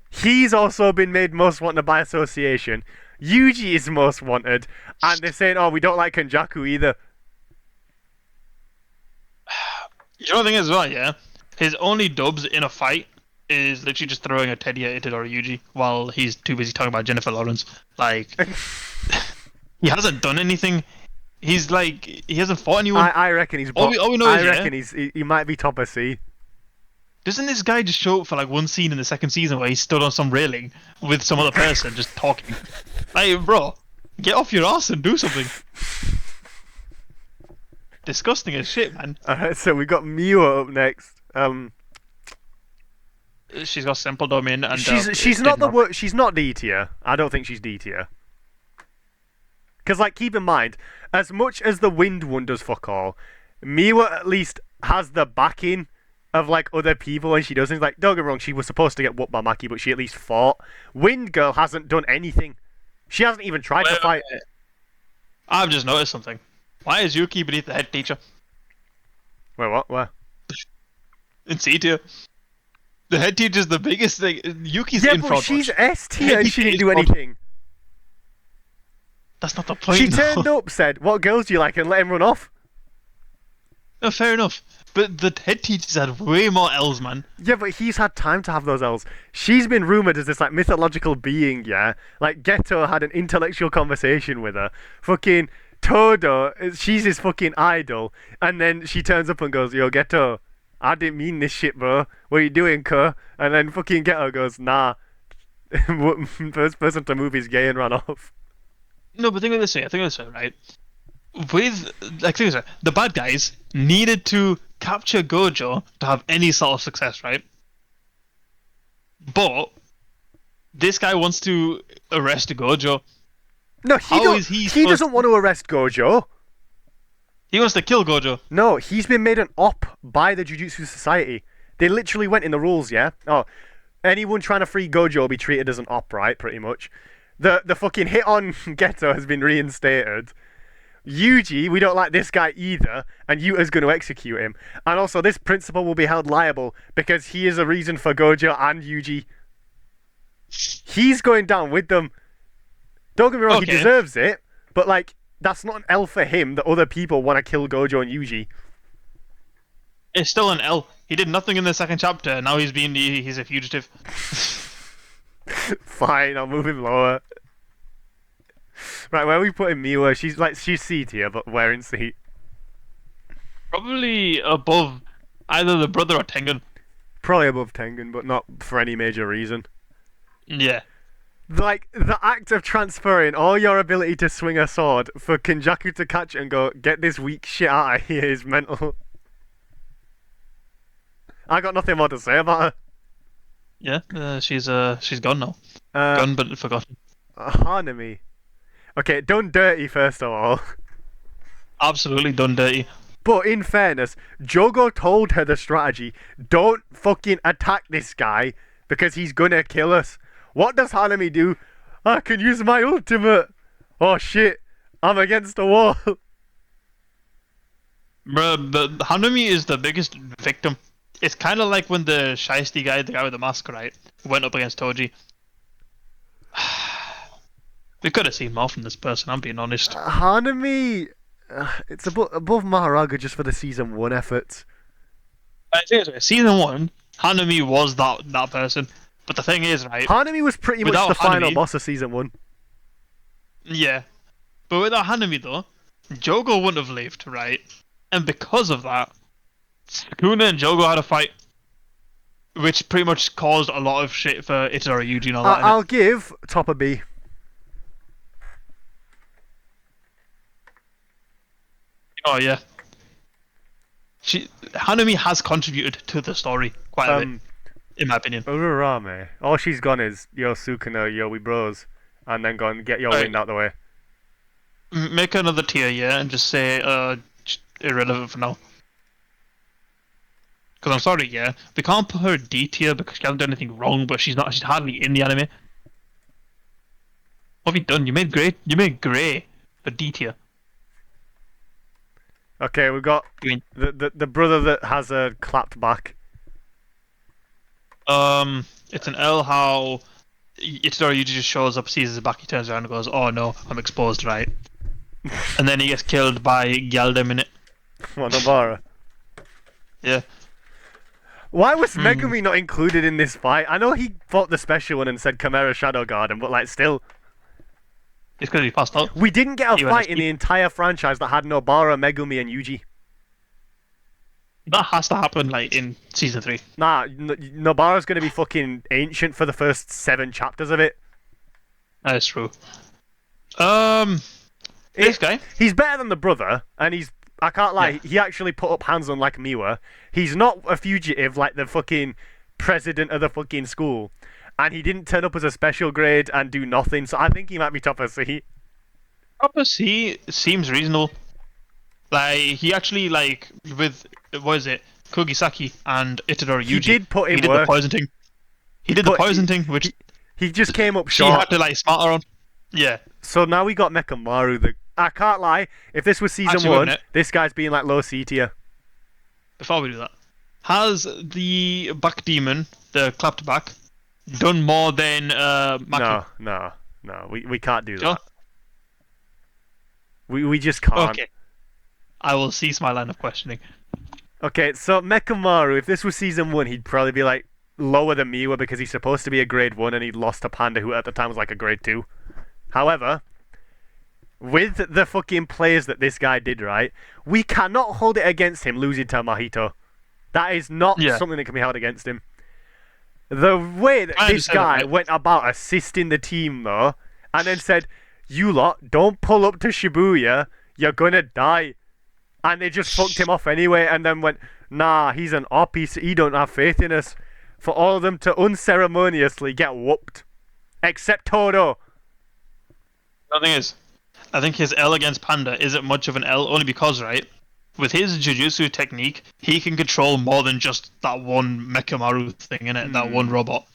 He's also been made most wanted by association. Yuji is most wanted, and they're saying, "Oh, we don't like Kenjaku either." You know the thing is, well, yeah. His only dubs in a fight is literally just throwing a teddy at Itadori Yuji while he's too busy talking about Jennifer Lawrence. Like, he hasn't done anything. He's like, he hasn't fought anyone. I reckon he's. All we know I is, reckon he might be top of C. Doesn't this guy just show up for like one scene in the second season where he stood on some railing with some other person just talking? Like, bro, get off your ass and do something. disgusting as shit, man. Alright, so we got Miwa up next. She's got simple domain and She's not the worst. She's not D tier. I don't think she's D tier. Because, like, keep in mind, as much as the Wind one does fuck all, Miwa at least has the backing of, like, other people when she does things. Like, don't get me wrong, she was supposed to get whooped by Maki, but she at least fought. Wind Girl hasn't done anything. She hasn't even tried to fight. I've just noticed something. Why is Yuki beneath the head teacher? Wait, what? Where? In C tier. The head teacher's the biggest thing. Yuki's Yeah, in but front. she's S tier and she didn't do anything. That's not the point. She turned up, said, "What girls do you like?" and let him run off. No, fair enough. But the head teacher's had way more L's, man. Yeah, but he's had time to have those L's. She's been rumoured as this, like, mythological being, yeah? Like, Geto had an intellectual conversation with her. Fucking Todo, she's his fucking idol. And then she turns up and goes, "Yo, Geto, I didn't mean this shit, bro. What are you doing, cuh?" And then fucking Geto goes, "Nah." First person to move is gay and ran off. No, but think of it this way, right? With, like, think of it this way, the bad guys needed to capture Gojo to have any sort of success, right? But this guy wants to arrest Gojo. No, he doesn't want to arrest Gojo. He wants to kill Gojo. No, he's been made an op by the Jujutsu Society. They literally went in the rules, yeah? Oh, anyone trying to free Gojo will be treated as an op, right? Pretty much. The fucking hit on Geto has been reinstated. Yuji, we don't like this guy either, and Yuta's going to execute him. And also, this principal will be held liable because he is a reason for Gojo and Yuji. He's going down with them. Don't get me wrong, Okay. he deserves it, but, like, that's not an L for him that other people want to kill Gojo and Yuji. It's still an L. He did nothing in the second chapter, and now he's a fugitive. Fine, I'll move him lower. Right, where are we putting Miwa? She's C tier, but where in C? Probably above either the brother or Tengen. Probably above Tengen, but not for any major reason. Yeah. Like, the act of transferring all your ability to swing a sword for Kenjaku to catch it and go, "Get this weak shit out of here," is mental. I got nothing more to say about her. Yeah, she's gone now. Gone but forgotten. Hanami. Okay, done dirty first of all. Absolutely done dirty. But in fairness, Jogo told her the strategy: don't fucking attack this guy because he's gonna kill us. What does Hanami do? "I can use my ultimate." Oh shit, I'm against a wall. Bruh, the Hanami is the biggest victim. It's kind of like when the Shiesty guy, the guy with the mask, right, went up against Toji. We could have seen more from this person, I'm being honest. Hanami, it's above Maharaga just for the season 1 efforts. Season 1, Hanami was that person. But the thing is, right... Hanami was pretty much without the final Hanami- boss of season 1. Yeah. But without Hanami, though, Jogo wouldn't have lived, right? And because of that, Sukuna and Jogo had a fight. Which pretty much caused a lot of shit for Itadori Yuji and all that. I'll give top a B. Oh, yeah. Hanami has contributed to the story quite a bit, in my opinion. Urarame. All she's gone is, "Yo, Sukuna, yo, we bros." And then gone, "Get your Right. wind out the way." Make another tier, yeah, and just say, irrelevant for now. Because I'm sorry, yeah, we can't put her D tier because she hasn't done anything wrong, but she's hardly in the anime. What have you done? You made Grey a D tier. Okay, we've got You mean, the brother that has a clapped back. it's an L how Itadori Yuji just shows up, sees his back, he turns around and goes, "Oh no, I'm exposed," right? And then he gets killed by Gyaldem in it. What, Nobara? Yeah. Why was Megumi not included in this fight? I know he fought the special one and said Chimera Shadow Garden, but, like, still. It's because he passed out. We didn't get a He went fight to in the entire franchise that had Nobara, Megumi, and Yuji. That has to happen, like, in season 3. Nah, Nobara's gonna be fucking ancient for the first 7 chapters of it. That is true. This guy. He's better than the brother, and he's I can't lie. Yeah. He actually put up hands on like Miwa. He's not a fugitive like the fucking president of the fucking school, and he didn't turn up as a special grade and do nothing. So I think he might be top of C. Upper C seems reasonable. Like he actually like with what is it, Kugisaki and Itadori Yuji. He did put in he did work. the poison thing. He did the poison thing, which He just came up she short. had to like smarter on. Yeah. So now we got Mekamaru. I can't lie. If this was season Actually, wait a 1, minute. this guy's being like low C tier. Before we do that, has the back demon, the clapped back, done more than Maki? No. We can't do Sure? that. We just can't. Okay. I will cease my line of questioning. Okay, so Mekamaru, if this was season 1, he'd probably be like lower than Miwa because he's supposed to be a grade 1 and he'd lost to Panda, who at the time was like a grade 2. However, with the fucking plays that this guy did, right, we cannot hold it against him losing to Mahito. That is not something that can be held against him. The way that this guy went about assisting the team, though, and then said, "You lot, don't pull up to Shibuya, you're gonna die." And they just fucked him off anyway, and then went, "Nah, he's an op, he don't have faith in us." For all of them to unceremoniously get whooped. Except Todo. The thing is, I think his L against Panda isn't much of an L, only because, right, with his Jujutsu technique, he can control more than just that one Mekamaru thing, innit? That one robot.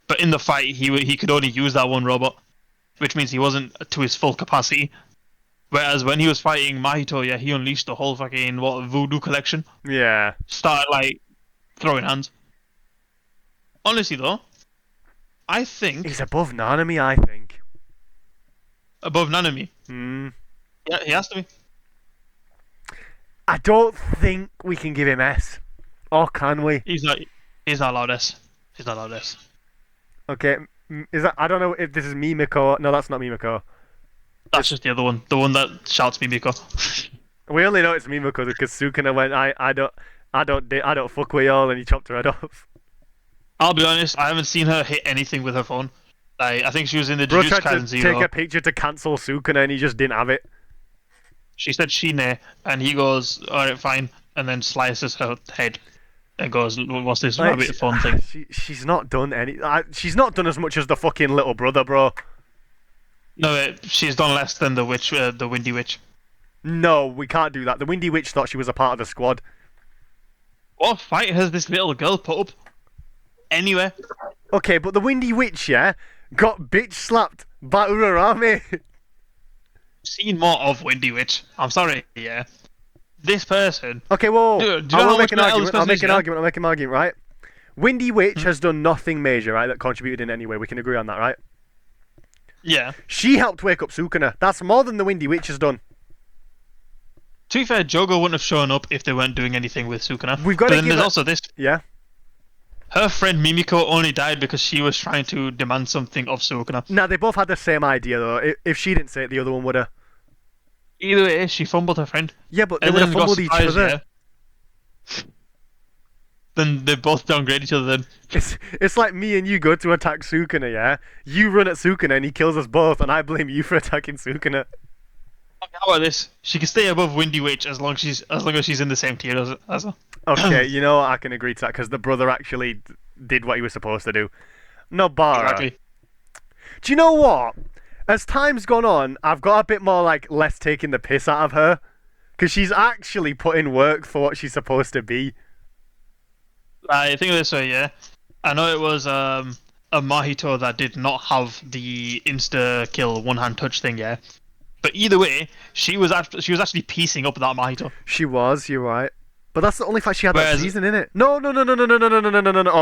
But in the fight, he could only use that one robot, which means he wasn't to his full capacity. Whereas when he was fighting Mahito, yeah, he unleashed the whole fucking voodoo collection. Yeah. Started like throwing hands. Honestly though, I think He's above Nanami, I think. above Nanami. Hmm. Yeah, he has to be. I don't think we can give him S. Or can we? He's not allowed S. He's not allowed S. Okay. Is that? I don't know if this is Mimiko. No, that's not Mimiko. That's just the other one. The one that shouts Mimiko. We only know it's Mimiko because Sukuna went, I don't fuck with y'all, and he chopped her head off. I'll be honest, I haven't seen her hit anything with her phone. Like, I think she was in the Bro Jujutsu tried Kaisen to Zero. take a picture to cancel Sukuna, and he just didn't have it. She said Shine, and he goes, alright, fine, and then slices her head. And goes, what's this Like, rabbit phone thing? She's not done any. She's not done as much as the fucking little brother, bro. No, she's done less than the witch, the Windy Witch. No, we can't do that. The Windy Witch thought she was a part of the squad. What fight has this little girl put up? Anywhere? Okay, but the Windy Witch, yeah, got bitch slapped by Urarame. Seen more of Windy Witch. I'm sorry, yeah. This person. Okay, well, Dude, do you know I'll how make much an metal argument. this I'll person make is, an yeah? argument. I'll make an argument, right? Windy Witch has done nothing major, right, that contributed in any way. We can agree on that, right? Yeah. She helped wake up Sukuna. That's more than the Windy Witch has done. To be fair, Jogo wouldn't have shown up if they weren't doing anything with Sukuna. We've got but to then give there's it- also this. Yeah. Her friend Mimiko only died because she was trying to demand something of Sukuna. Now, they both had the same idea, though. If she didn't say it, the other one would have. Either way, she fumbled her friend. Yeah, but they And would have then got fumbled each surprised, other. yeah. Then they both downgrade each other then. It's like me and you go to attack Sukuna, yeah? You run at Sukuna and he kills us both, and I blame you for attacking Sukuna. How about this? She can stay above Windy Witch as long as she's in the same tier as her. Okay, you know what? I can agree to that, because the brother actually did what he was supposed to do. Nobara. Exactly. Do you know what? As time's gone on, I've got a bit more, like, less taking the piss out of her. Because she's actually put in work for what she's supposed to be. I think of this way, yeah. I know it was a Mahito that did not have the insta kill one hand touch thing, yeah. But either way, she was actually piecing up that Mahito. She was, you're right. But that's the only fact she had Whereas- that season, innit? No.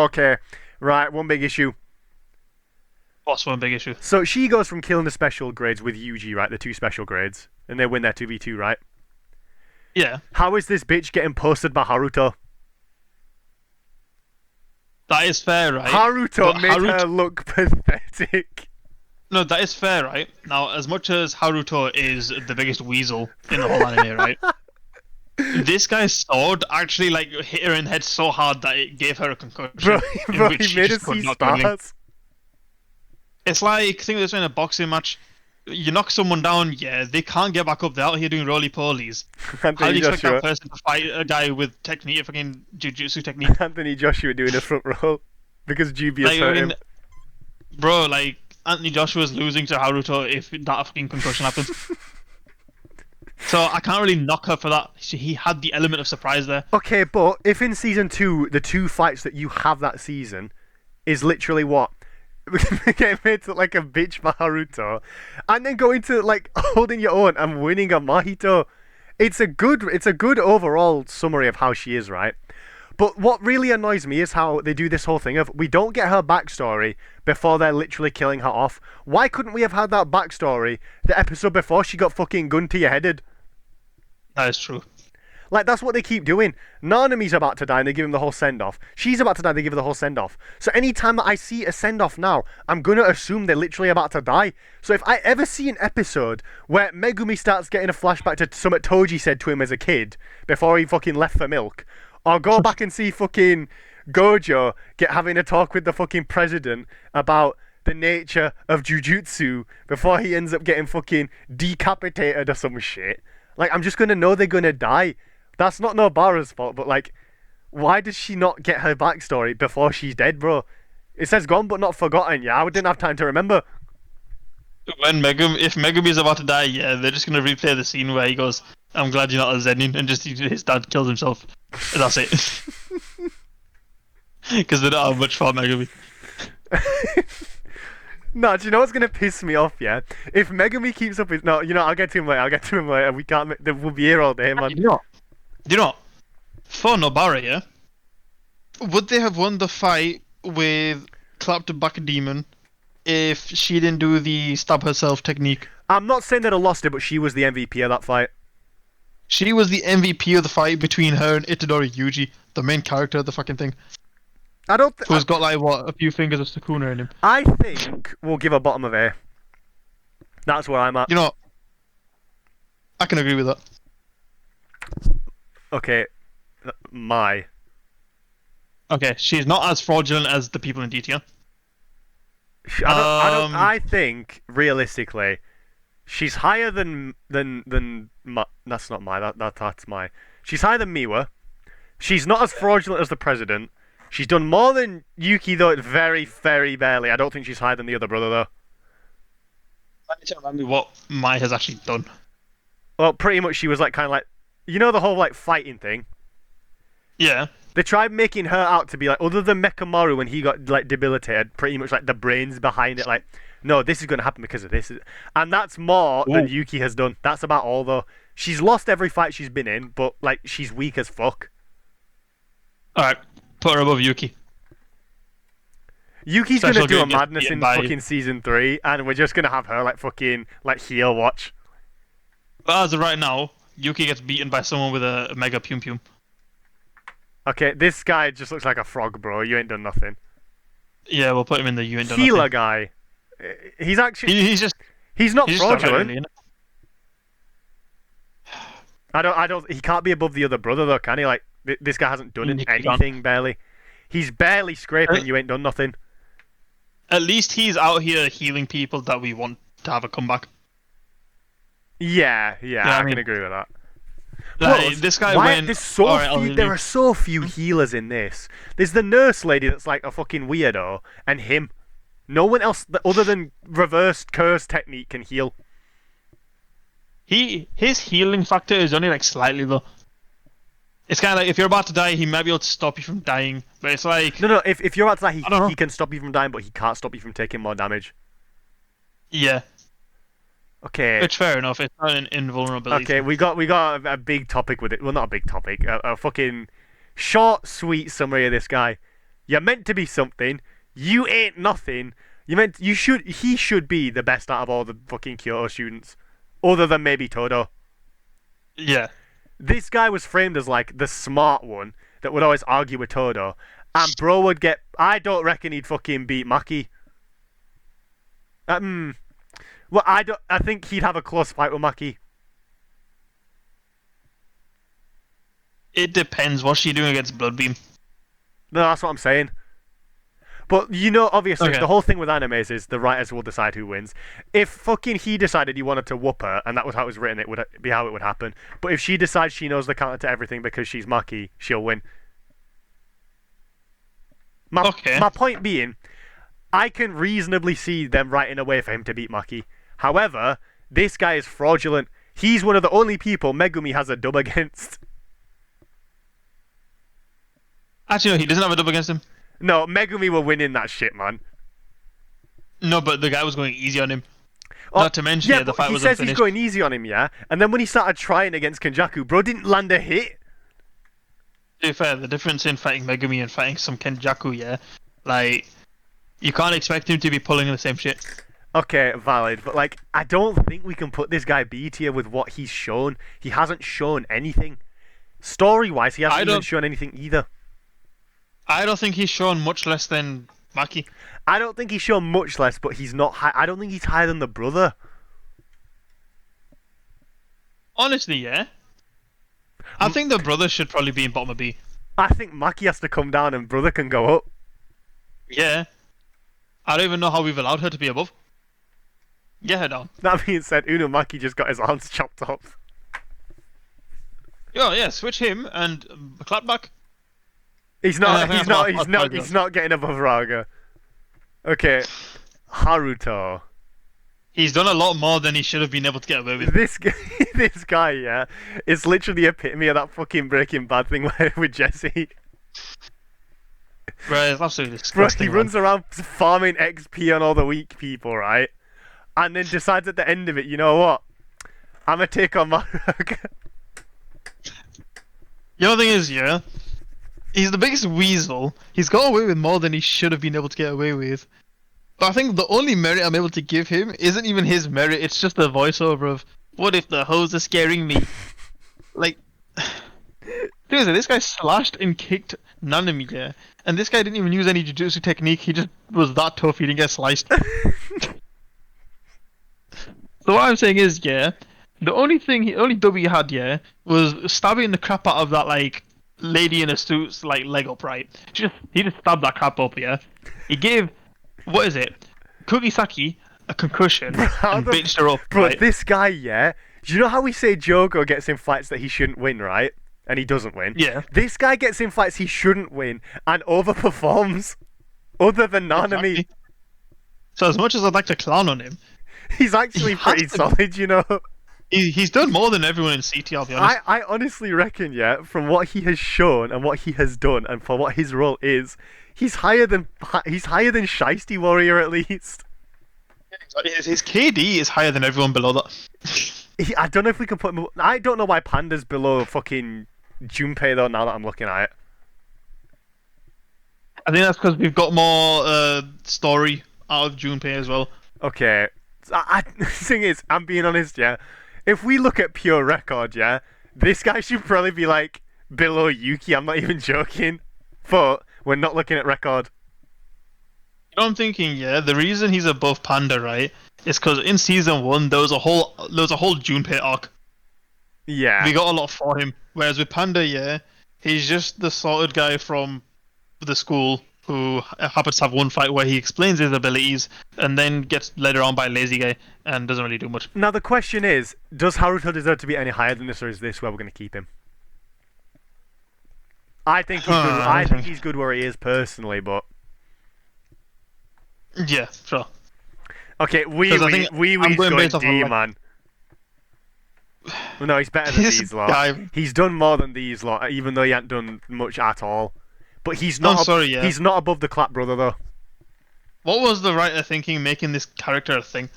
Okay. Right, one big issue. What's one big issue? So she goes from killing the special grades with Yuji, right? The 2 special grades. And they win their 2v2, right? Yeah, How is this bitch getting posted by Haruto? that is fair, right? Haruto But made her look pathetic. No, that is fair, right? Now, as much as Haruto is the biggest weasel in the whole anime, right? This guy's sword actually like hit her in the head so hard that it gave her a concussion. Bro, he made us see stars. It's like, think of this in a boxing match. You knock someone down, yeah, they can't get back up. They're out here doing roly-polies. How do Anthony you expect Joshua. that person to fight a guy with technique, fucking jujutsu technique? Anthony Joshua doing a front roll because Jubius Like, I hurt mean, him. bro, like, Anthony Joshua's losing to Haruto if that fucking concussion happens. So I can't really knock her for that. He had the element of surprise there. Okay, but if in season 2 the 2 fights that you have that season is literally what? Getting made to like a bitch by Haruto, and then going to like holding your own and winning a Mahito. It's a good overall summary of how she is, right? But what really annoys me is how they do this whole thing of we don't get her backstory before they're literally killing her off. Why couldn't we have had that backstory the episode before she got fucking gun to your headed? That is true. Like, that's what they keep doing. Nanami's about to die and they give him the whole send-off. She's about to die, they give her the whole send-off. So anytime that I see a send-off now, I'm going to assume they're literally about to die. So if I ever see an episode where Megumi starts getting a flashback to something Toji said to him as a kid before he fucking left for milk, or go back and see fucking Gojo having a talk with the fucking president about the nature of jujutsu before he ends up getting fucking decapitated or some shit. Like, I'm just going to know they're going to die. That's not Nobara's fault, but like, why does she not get her backstory before she's dead, bro? It says gone but not forgotten. Yeah, I didn't have time to remember. If Megumi's about to die, yeah, they're just gonna replay the scene where he goes, "I'm glad you're not a Zenin," and just his dad kills himself. And that's it. Because they don't have much for Megumi. No, do you know what's gonna piss me off? Yeah, if Megumi keeps up his I'll get to him later. We can't. We'll be here all day, man. You know, for Nobara, yeah, would they have won the fight with Clap the Back Demon if she didn't do the stab herself technique? I'm not saying that I lost it, but she was the MVP of that fight. She was the MVP of the fight between her and Itadori Yuji, the main character of the fucking thing. I don't. Who's got like what, a few fingers of Sukuna in him. I think we'll give a bottom of A. That's where I'm at. You know, I can agree with that. Okay, my. Okay, she's not as fraudulent as the people in DTR. I think realistically, she's higher than that's not my that's my. She's higher than Miwa. She's not as fraudulent as the president. She's done more than Yuki though, very very barely. I don't think she's higher than the other brother though. I need to remind me what Mai has actually done. Well, pretty much she was like kind of like, the whole like fighting thing. Yeah. They tried making her out to be like, other than Mekamaru when he got like debilitated, pretty much like the brains behind it. Like, no, this is going to happen because of this, and that's more than Yuki has done. That's about all though. She's lost every fight she's been in, but like she's weak as fuck. All right, put her above Yuki. Yuki's going to do a madness in by... fucking season 3, and we're just going to have her like fucking like heel watch. But as of right now, Yuki gets beaten by someone with a mega Pum Pum. Okay, this guy just looks like a frog, bro. You ain't done nothing. Yeah, we'll put him in the you ain't done healer nothing. guy. He's actually. He's not fraudulent. fraudulent. Really, I don't. He can't be above the other brother though, can he? Like this guy hasn't done anything barely. He's barely scraping. You ain't done nothing. At least he's out here healing people that we want to have a comeback. Yeah, I can agree with that. Like, this guy went. There are so few healers in this. There's the nurse lady that's like a fucking weirdo, and him. No one else other than reversed curse technique can heal. His healing factor is only like slightly though. It's kind of like if you're about to die, he might be able to stop you from dying, but it's like no. If you're about to die, he can stop you from dying, but he can't stop you from taking more damage. Yeah. Okay. Which fair enough. It's not an invulnerability. Okay, we got a big topic with it. Well, not a big topic. A fucking short, sweet summary of this guy. You're meant to be something. You ain't nothing. He should be the best out of all the fucking Kyoto students, other than maybe Todo. Yeah. This guy was framed as like the smart one that would always argue with Todo, and bro would get. I don't reckon he'd fucking beat Maki. Well, I think he'd have a close fight with Maki. It depends. What's she doing against Bloodbeam? No, that's what I'm saying. But you know, obviously, Okay. the whole thing with animes is the writers will decide who wins. If fucking he decided he wanted to whoop her, and that was how it was written, it would be how it would happen. But if she decides she knows the counter to everything because she's Maki, she'll win. Okay. My point being, I can reasonably see them writing a way for him to beat Maki. However, this guy is fraudulent. He's one of the only people Megumi has a dub against. Actually, no, he doesn't have a dub against him. No, Megumi were winning that shit, man. No, but the guy was going easy on him. Oh, Not to mention, yeah, the but fight he was says unfinished. he's going easy on him, yeah? And then when he started trying against Kenjaku, bro didn't land a hit. To be fair, the difference in fighting Megumi and fighting some Kenjaku, yeah, like, you can't expect him to be pulling the same shit. Okay, valid, but like, I don't think we can put this guy B tier with what he's shown. He hasn't shown anything. Story-wise, he hasn't even shown anything either. I don't think he's shown much less than Maki. I don't think he's shown much less, but he's not high. I don't think he's higher than the brother. Honestly, yeah. I think the brother should probably be in bottom of B. I think Maki has to come down and brother can go up. Yeah. I don't even know how we've allowed her to be above. Get her down. That being said, Maki just got his arms chopped off. Yo, yeah, switch him and Clapback. He's not. He's not getting above Raga. Okay, Haruto. He's done a lot more than he should have been able to get away with. This guy, yeah, is literally the epitome of that fucking Breaking Bad thing with Jesse. Bro, it's absolutely Bro, disgusting. he runs around farming XP on all the weak people, right? And then decides at the end of it, you know what? I'm gonna take on Raga. The other thing is, yeah, he's the biggest weasel. He's got away with more than he should have been able to get away with. But I think the only merit I'm able to give him isn't even his merit, it's just the voiceover of, what if the hoes are scaring me? Like, seriously, this guy slashed and kicked Nanami, yeah, and this guy didn't even use any jujutsu technique, he just was that tough, he didn't get sliced. So what I'm saying is, yeah, the only dub he had, yeah, was stabbing the crap out of that, like, lady in a suit's, like, leg up, right? He just stabbed that crap up, yeah? He gave, what is it? Kugisaki a concussion and bitched her up, Bro, right? this guy, yeah, do you know how we say Jogo gets in fights that he shouldn't win, right? And he doesn't win? Yeah. This guy gets in fights he shouldn't win and overperforms. Other than Nanami. Exactly. So as much as I'd like to clown on him, He's actually He has pretty to- solid, you know? he's done more than everyone in CT, I'll be honest. I honestly reckon, yeah, from what he has shown and what he has done and for what his role is, he's higher than Shiesty Warrior at least. His KD is higher than everyone below that. I don't know if we can put him. I don't know why Panda's below fucking Junpei though. Now that I'm looking at it, I think that's because we've got more story out of Junpei as well. okay. The thing is, I'm being honest, yeah. If we look at pure record, yeah, this guy should probably be like below Yuki. I'm not even joking, but we're not looking at record. You know what I'm thinking, yeah? The reason he's above Panda, right, is because in season 1 there was a whole Junpei arc. Yeah. We got a lot for him. Whereas with Panda, yeah, he's just the sorted guy from the school who happens to have one fight where he explains his abilities and then gets led around by a lazy guy and doesn't really do much. Now the question is, does Haruto deserve to be any higher than this, or is this where we're going to keep him? I think he's good. I think he's good where he is personally, but Yeah, sure. okay, I'm Wee's going going based off D, of, like- man. No, he's better than This these lot. guy- He's done more than these lot, even though he hasn't done much at all. But he's not. I'm sorry, yeah. He's not above the Clap brother though. What was the writer thinking making this character a thing?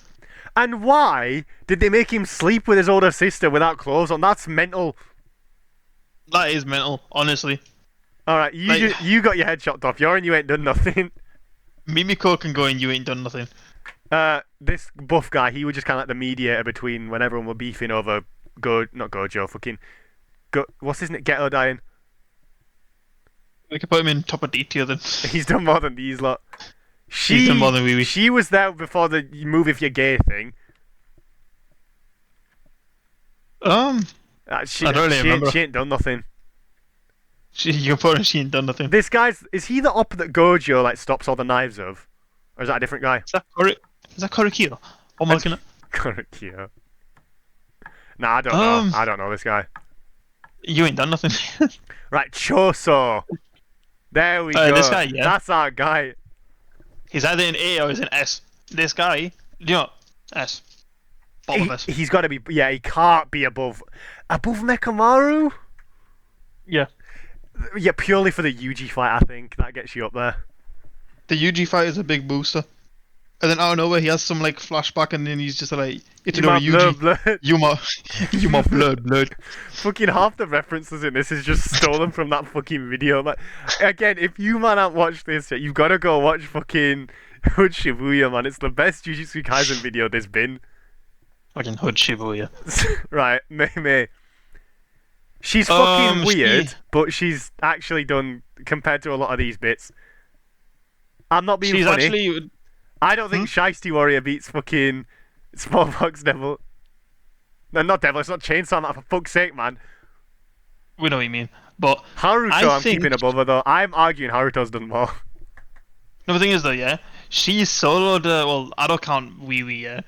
And why did they make him sleep with his older sister without clothes on? That's mental. That is mental, honestly. All right, Like- you got your head chopped off. You ain't done nothing. Mimiko can go and you ain't done nothing. This buff guy, he was just kind of like the mediator between when everyone were beefing over not Gojo, fucking what's his name? Geto dying. We could put him in top of D tier then. He's done more than these lot. He's done more than Wee Wee. She was there before the move if you're gay thing. I don't really remember. She ain't done nothing. Your opponent, she ain't done nothing. This guy's is he the op that Gojo like stops all the knives of, or is that a different guy? Is that Korikyo? What am I looking at? Korokyo. Nah, I don't know. Um, I don't know this guy. You ain't done nothing. Right, Choso. There we go. This guy, yeah. That's our guy. He's either in A or he's in S. This guy, you know, S. Bottom of S. He's got to be. Yeah, he can't be above Mekamaru. Yeah. Yeah, purely for the Yuji fight, I think that gets you up there. The Yuji fight is a big booster. And then out of nowhere, he has some like flashback, and then he's just like, "It's no Yuji, Blood. you my blood." Fucking half the references in this is just stolen from that fucking video. Like, again, if you man haven't watched this yet, you've got to go watch fucking Hood Shibuya, man. It's the best Jujutsu Kaisen video there's been. Fucking Hood Shibuya. Right, Mei. She's fucking weird, but she's actually done compared to a lot of these bits. I'm not being funny. Actually. I don't think Shiesty Warrior beats fucking Smallpox Devil. No, not Devil, it's not Chainsaw Man, for fuck's sake, man. We know what you mean. But Haruto, I'm keeping above her, though. I'm arguing Haruto's done more. No, the thing is, though, yeah, she soloed, well, I don't count Wee Wee, yeah.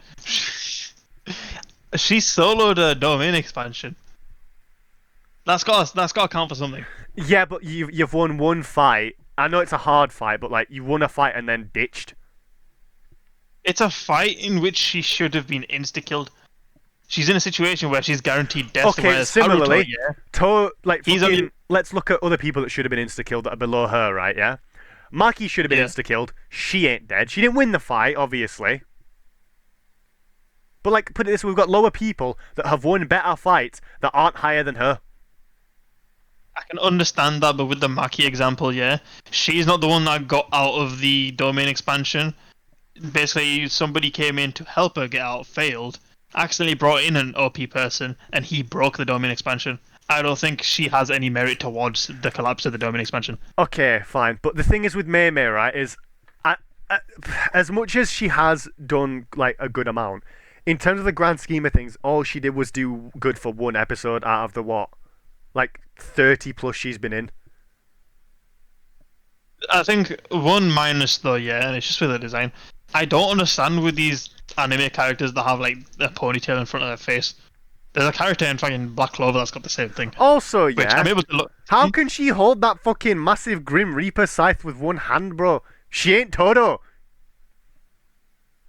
She soloed a domain expansion. That's got to count for something. Yeah, but you've won one fight. I know it's a hard fight, but, like, you won a fight and then ditched. It's a fight in which she should have been insta-killed. She's in a situation where she's guaranteed death. Okay, similarly, Haruto, let's look at other people that should have been insta-killed that are below her, right, yeah? Maki should have been insta-killed. She ain't dead. She didn't win the fight, obviously. But, like, put it this way, we've got lower people that have won better fights that aren't higher than her. I can understand that, but with the Maki example, yeah, she's not the one that got out of the domain expansion. Basically, somebody came in to help her get out, failed, accidentally brought in an OP person, and he broke the domain expansion. I don't think she has any merit towards the collapse of the domain expansion. Okay, fine. But the thing is with Mei, right, is as much as she has done, like, a good amount, in terms of the grand scheme of things, all she did was do good for one episode out of the, what, like, 30 plus she's been in. I think one minus, though, yeah, and it's just with the design. I don't understand with these anime characters that have, like, a ponytail in front of their face. There's a character in fucking Black Clover that's got the same thing. Also, yeah, which I'm able to look. How can she hold that fucking massive Grim Reaper scythe with one hand, bro? She ain't Todo.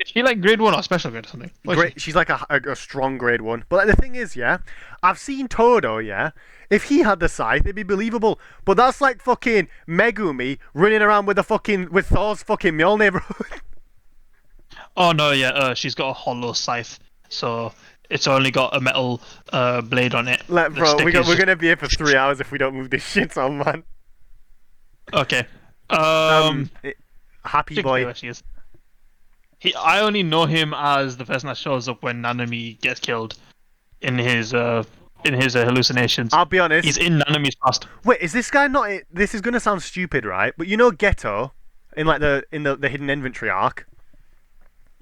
Is she like grade 1 or special grade or something? She's like a strong grade 1. But, like, the thing is, yeah, I've seen Todo, yeah. If he had the scythe, it'd be believable. But that's like fucking Megumi running around with Thor's fucking Mjolnir, bro. Oh no, yeah, she's got a hollow scythe, so it's only got a metal blade on it. Bro, we're gonna be here for 3 hours if we don't move this shit on, man. Okay. Happy boy. She is. I only know him as the person that shows up when Nanami gets killed in his hallucinations. I'll be honest. He's in Nanami's past. Wait, is this guy not? This is gonna sound stupid, right? But you know Geto, in like the hidden inventory arc.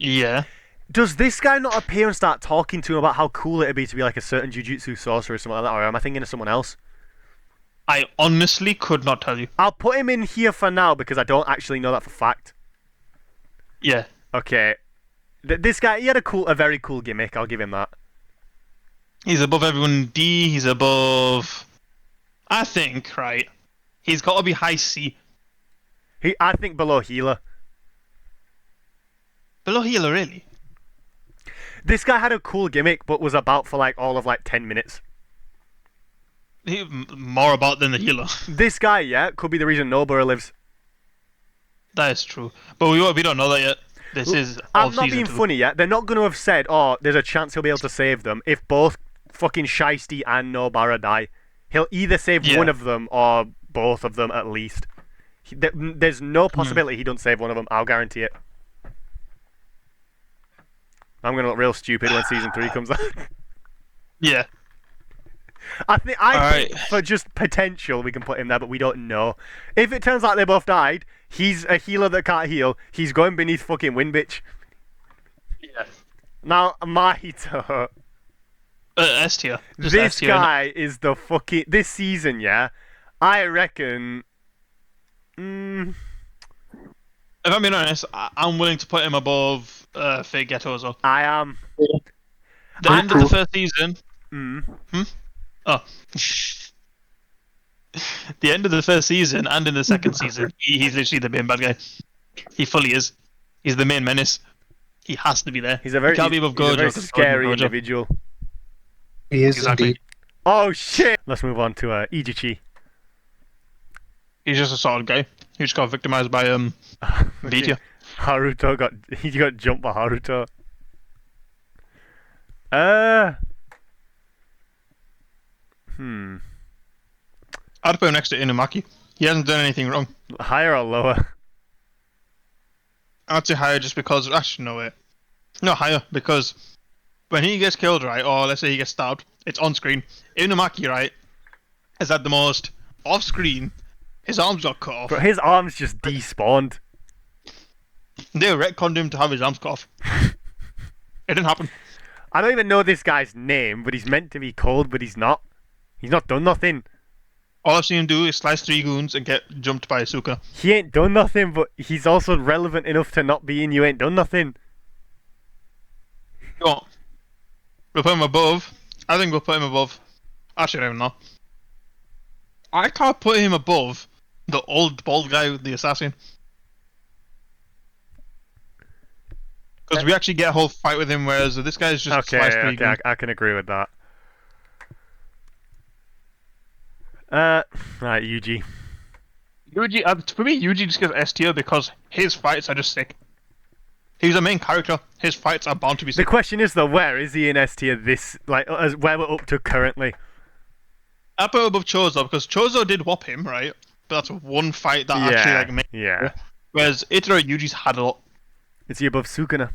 Yeah. Does this guy not appear and start talking to him about how cool it'd be to be like a certain jujutsu sorcerer or something like that? Or am I thinking of someone else? I honestly could not tell you. I'll put him in here for now because I don't actually know that for fact. Yeah. Okay. This guy, he had a very cool gimmick. I'll give him that. He's above everyone D. He's above. I think, right? He's got to be high C. I think below healer. Below healer, really? This guy had a cool gimmick, but was about for like all of like 10 minutes. More about than the healer. This guy, yeah, could be the reason Nobara lives. That is true, but we don't know that yet. This is. I'm not being funny yet. They're not going to have said, "Oh, there's a chance he'll be able to save them." If both fucking Shiesty and Nobara die, he'll either save one of them or both of them at least. There's no possibility he don't save one of them. I'll guarantee it. I'm gonna look real stupid when season 3 comes out. Yeah. I think for just potential we can put him there, but we don't know. If it turns out they both died, he's a healer that can't heal. He's going beneath fucking Wind Bitch. Yeah. Now, Mahito. S tier. This guy is the fucking... This season, yeah, I reckon. If I'm being honest, I'm willing to put him above Fake Ghettozo. I am. The end of the first season. Oh. The end of the first season and in the second season, he's literally the main bad guy. He fully is. He's the main menace. He has to be there. He's a very, he can't be above Gojo, he's a very 'cause scary Gojo. individual. He is Exactly. indeed. Oh shit! Let's move on to Ijichi. He's just a solid guy. He just got victimized by Vita. Haruto got jumped by Haruto. I'd put him next to Inumaki. He hasn't done anything wrong. Higher or lower? I'd say higher just because. Actually, no way. No, higher because when he gets killed, right, or let's say he gets stabbed, it's on screen. Inumaki, right, is at the most off screen. His arms got cut off. But his arms just despawned. They retconned him to have his arms cut off. It didn't happen. I don't even know this guy's name, but he's meant to be cold, but he's not. He's not done nothing. All I've seen him do is slice 3 goons and get jumped by Asuka. He ain't done nothing, but he's also relevant enough to not be in You Ain't Done Nothing. Go. We'll put him above. I think we'll put him above. Actually, I don't even know. I can't put him above the old bald guy with the assassin. Because we actually get a whole fight with him, whereas this guy's just sliced 3 goons. I can agree with that. Right, Yuji. Yuji, for me, Yuji just gets S tier because his fights are just sick. He's a main character. His fights are bound to be The sick. question is though, where is he in S tier? Where we're up to currently? I put him above Chozo because Chozo did whop him, right? But that's one fight that actually made. Yeah. Whereas Itaro Yuji's had a lot. Is he above Sukuna?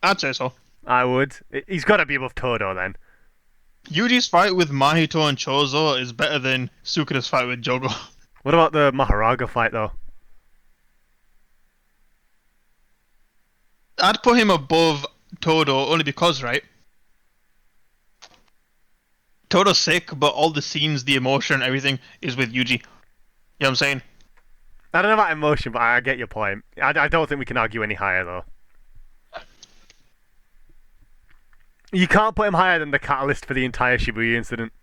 I'd say so. I would. He's got to be above Todo then. Yuji's fight with Mahito and Chozo is better than Sukuna's fight with Jogo. What about the Maharaga fight though? I'd put him above Todo only because, right? Todo's sick, but all the scenes, the emotion, everything is with Yuji. You know what I'm saying? I don't know about emotion, but I get your point. I don't think we can argue any higher though. You can't put him higher than the catalyst for the entire Shibuya incident.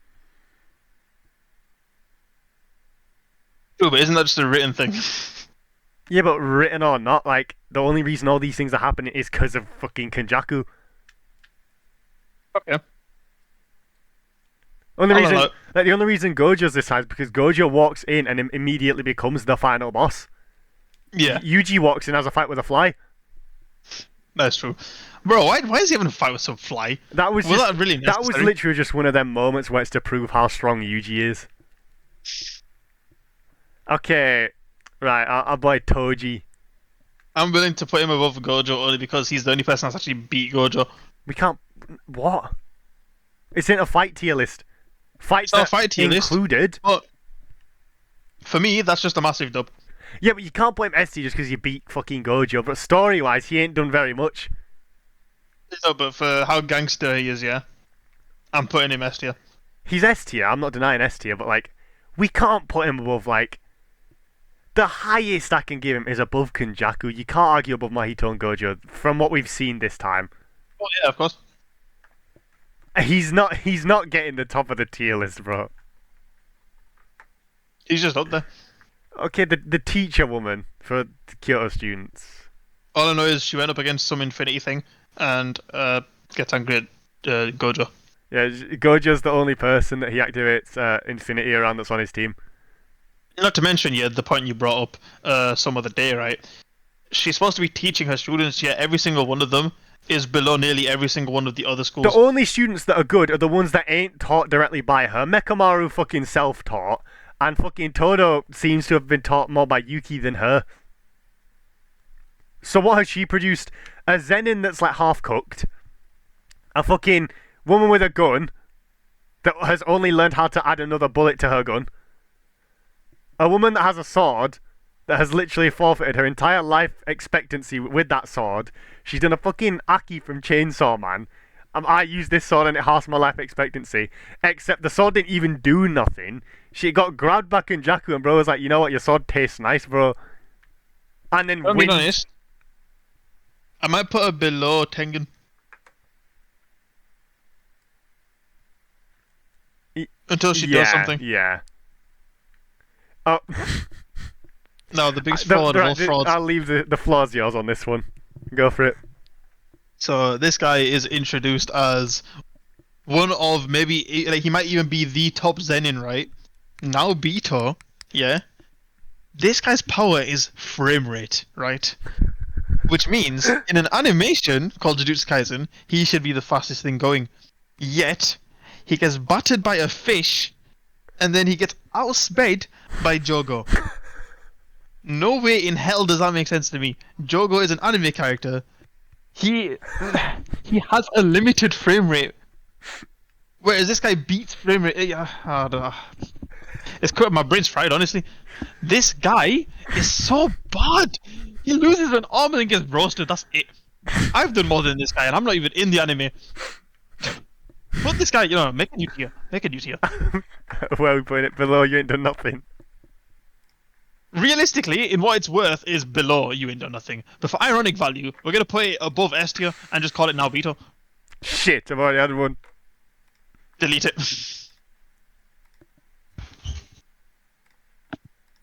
True, but isn't that just a written thing? Yeah, but written or not, like, the only reason all these things are happening is because of fucking Kenjaku. Okay. The only reason Gojo's this high is because Gojo walks in and immediately becomes the final boss. Yeah, Yuji walks in, has a fight with a fly. that's true. Bro, why is he having a fight with some fly? That was that really that was necessary? literally just one of them moments where it's to prove how strong Yuji is. Okay, right, our boy Toji. I'm willing to put him above Gojo only because he's the only person that's actually beat Gojo. We can't. What? It's in a fight tier list. Fights not a that fight tier list. included. But for me, that's just a massive dub. Yeah, but you can't put him S tier just because you beat fucking Gojo. But story-wise, he ain't done very much. No, but for how gangster he is, yeah, I'm putting him S tier. He's S tier. I'm not denying S tier, but like, we can't put him above like. The highest I can give him is above Kenjaku. You can't argue above Mahito and Gojo from what we've seen this time. Oh yeah, of course. He's not getting the top of the tier list, bro. He's just up there. Okay, the teacher woman for Kyoto students. All I know is she went up against some infinity thing and gets angry at Gojo. Yeah, Gojo's the only person that he activates Infinity around that's on his team. Not to mention, yeah, the point you brought up some other day, right? She's supposed to be teaching her students, yet every single one of them is below nearly every single one of the other schools. The only students that are good are the ones that ain't taught directly by her. Mekamaru fucking self-taught, and fucking Todo seems to have been taught more by Yuki than her. So what has she produced? A Zenin that's like half-cooked. A fucking woman with a gun that has only learned how to add another bullet to her gun. A woman that has a sword that has literally forfeited her entire life expectancy with that sword. She's done a fucking Aki from Chainsaw Man. I used this sword and it halves my life expectancy. Except the sword didn't even do nothing. She got grabbed back in Jakku and bro was like, you know what, your sword tastes nice, bro. And then I'm being wins. honest. I might put her below Tengen. Until she does something. Yeah. Oh. No, the biggest fraud of all frauds. I'll leave the flaws yours on this one. Go for it. So this guy is introduced as one of maybe, like, he might even be the top Zenin, right? Now Bito, yeah. This guy's power is frame rate, right? Which means in an animation called Jujutsu Kaisen, he should be the fastest thing going. Yet he gets battered by a fish, and then he gets outsped by Jogo. No way in hell does that make sense to me. Jogo is an anime character. He has a limited frame rate, whereas this guy beats frame rate. I don't know. My brain's fried, honestly. This guy is so bad. He loses an arm and then gets roasted. That's it. I've done more than this guy, and I'm not even in the anime. Put this guy, make a new tier. Make a new tier. Where are we putting it? Below, you ain't done nothing. Realistically, in what it's worth, is below you ain't done nothing. But for ironic value, we're gonna put it above S tier and just call it Naobito. Shit, I've already had one. Delete it.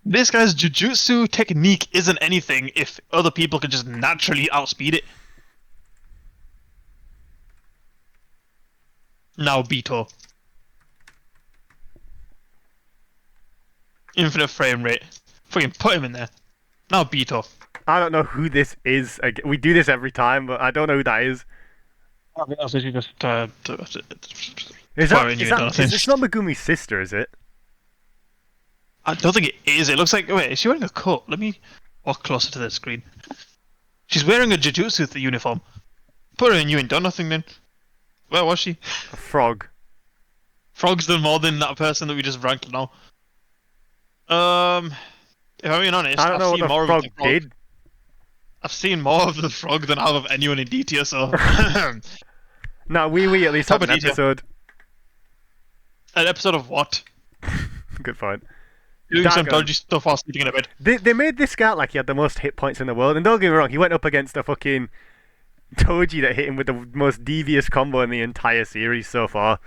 This guy's jujutsu technique isn't anything if other people could just naturally outspeed it. Naobito. Infinite frame rate. Fucking put him in there. Naobito. I don't know who this is. We do this every time, but I don't know who that is. Is Is it's not Megumi's sister, is it? I don't think it is. It looks like... Wait, is she wearing a coat? Let me walk closer to the screen. She's wearing a Jujutsu uniform. Put her in You Ain't Done Nothing then. Where was she? A frog. Frog's done more than that person that we just ranked now. If I'm being honest, I don't know what the frog did. I've seen more of the frog than out of anyone in D tier, so... No, we at least have an episode. An episode of what? Good point. Doing some dodgy stuff while sleeping in a bed. They made this guy like he had the most hit points in the world, and don't get me wrong, he went up against a fucking Toji that hit him with the most devious combo in the entire series so far.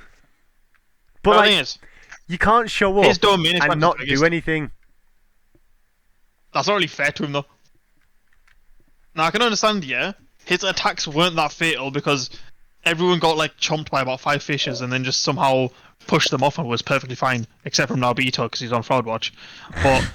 But like, thing is, you can't show up and not do anything. That's not really fair to him though. Now I can understand, yeah, his attacks weren't that fatal because everyone got like chomped by about 5 fishes and then just somehow pushed them off and was perfectly fine, except from Naobito because he's on Fraud Watch. But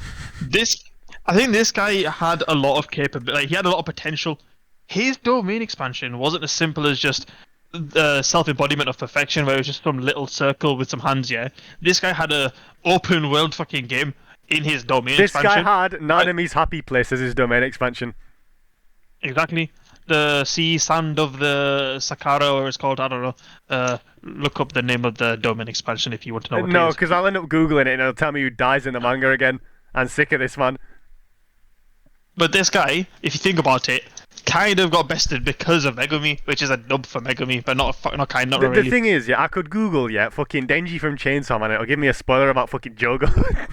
I think this guy had a lot of capability. Like, he had a lot of potential. His domain expansion wasn't as simple as just the self-embodiment of perfection, where it was just some little circle with some hands. Yeah, this guy had a open world fucking game in his domain expansion. This guy had Nanami's Happy Place as his domain expansion. Exactly. The sea sand of the Sakara, or it's called, I don't know. Look up the name of the domain expansion if you want to know what it is. No, because I'll end up Googling it and it'll tell me who dies in the manga again. I'm sick of this, man. But this guy, if you think about it, kind of got bested because of Megumi, which is a dub for Megumi, but not really. The thing is, yeah, I could Google, fucking Denji from Chainsaw Man, it'll give me a spoiler about fucking Jogo.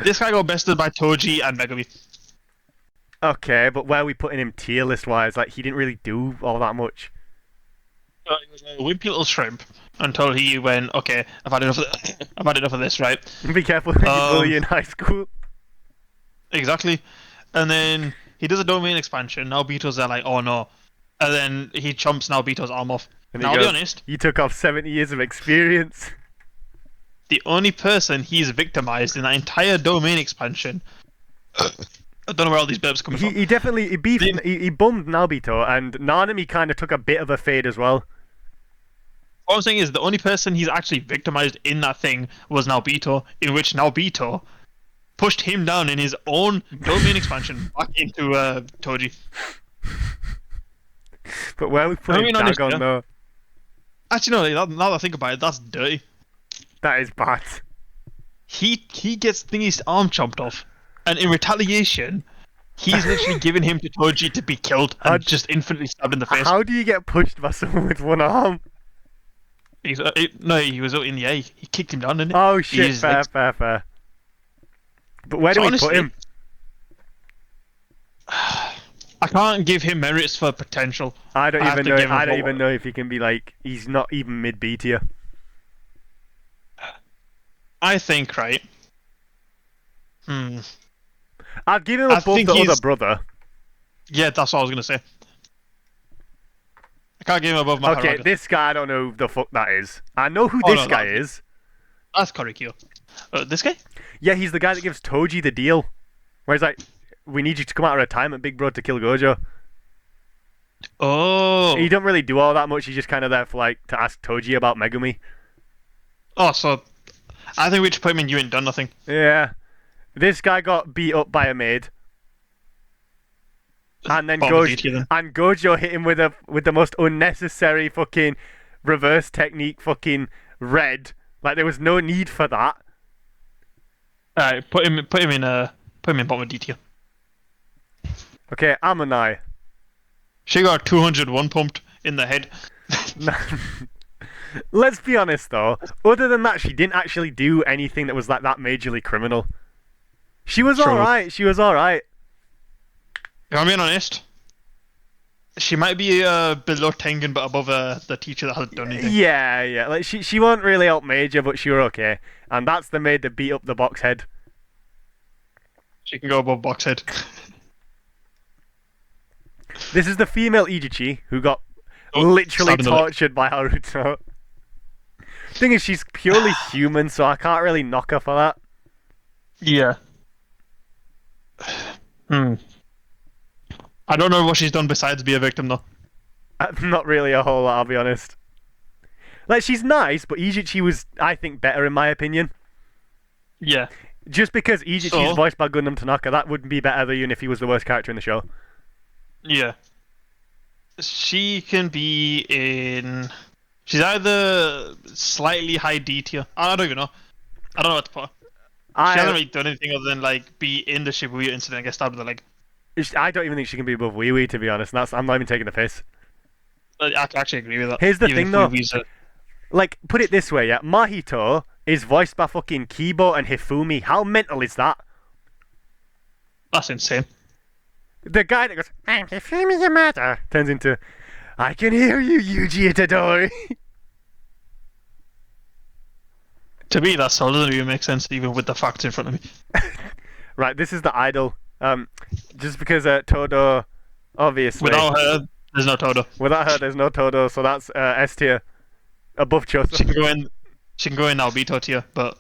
This guy got bested by Toji and Megumi. Okay, but where are we putting him tier list wise? Like, he didn't really do all that much. He was a wimpy little shrimp until he went, okay, I've had enough of this, right? Be careful when you bully in high school. Exactly. And then he does a domain expansion. Naobito's there like, oh no. And then he chomps Naobito's arm off. And now, I'll be honest. You took off 70 years of experience. The only person he's victimized in that entire domain expansion... I don't know where all these burps coming from. He definitely he bummed Naobito, and Nanami kind of took a bit of a fade as well. What I'm saying is the only person he's actually victimized in that thing was Naobito, in which Naobito pushed him down in his own domain expansion back into Toji. But where are we putting Dagon though? Actually, no. Now that I think about it, that's dirty. That is bad. He gets Thingy's arm chopped off. And in retaliation, He's literally given him to Toji to be killed and How'd- just infinitely stabbed in the face. How do you get pushed by someone with one arm? No, he was up in the air. He kicked him down, didn't he? Oh He shit! used Fair, legs. fair, fair. But where So do we put honestly- him? I can't give him merits for potential. I don't I have even to know. give him I don't what- even know if he can be like. He's not even mid B tier. I think, right? I'd give him I above think the other he's- brother. Yeah, that's what I was gonna say. I can't give him above my Okay, this guy, I don't know who the fuck that is. I know who Oh, this no, guy that- is. That's Korikyo. This guy? Yeah, he's the guy that gives Toji the deal. Where he's like, we need you to come out of retirement, big bro, to kill Gojo. Oh. He don't really do all that much. He's just kind of there for like to ask Toji about Megumi. Oh, so I think we should put him in You Ain't Done Nothing. Yeah. This guy got beat up by a maid. And then Bottom of the tier, then. Gojo hit him with the most unnecessary fucking reverse technique fucking red. Like there was no need for that. Alright, put him in bottom of D tier. Okay, Amanai. She got 201 pumped in the head. Let's be honest though, other than that she didn't actually do anything that was like that majorly criminal. She was True. alright, she was alright. If I'm being honest, she might be below Tengen but above the teacher that hasn't done anything. Yeah, like she wasn't really out major, but she were okay. And that's the maid that beat up the box head. She can go above Boxhead. This is the female Ijichi who got Oh, literally stabbed in the leg. tortured by Haruto. Thing is, she's purely human, so I can't really knock her for that. Yeah. I don't know what she's done besides be a victim though. Not really a whole lot, I'll be honest. Like, she's nice, but Ijichi was, I think, better in my opinion. Yeah. Just because Ijichi's So? voiced by Gundam Tanaka, that wouldn't be better than if he was the worst character in the show. Yeah. She can be in. She's either slightly high D tier. I don't even know. I don't know what to put her. She hasn't really done anything other than like be in the Shibuya incident and get stabbed in the leg. I don't even think she can be above Wee Wee, to be honest. And I'm not even taking the piss. I can actually agree with that. Here's the Even thing, if though. Weewee's Like, put it this way, yeah. Mahito is voiced by fucking Kibo and Hifumi. How mental is that? that's insane. The guy that goes, I'm Hifumi Yamada, turns into, I can hear you, Yuji Itadori. To me, that still doesn't even make sense, even with the facts in front of me. Right, this is the idol. Just because Todo, obviously. Without her, there's no Todo. Without her, there's no Todo, so that's S tier. Above Choso. She can go in. She can go in Naobito tier, but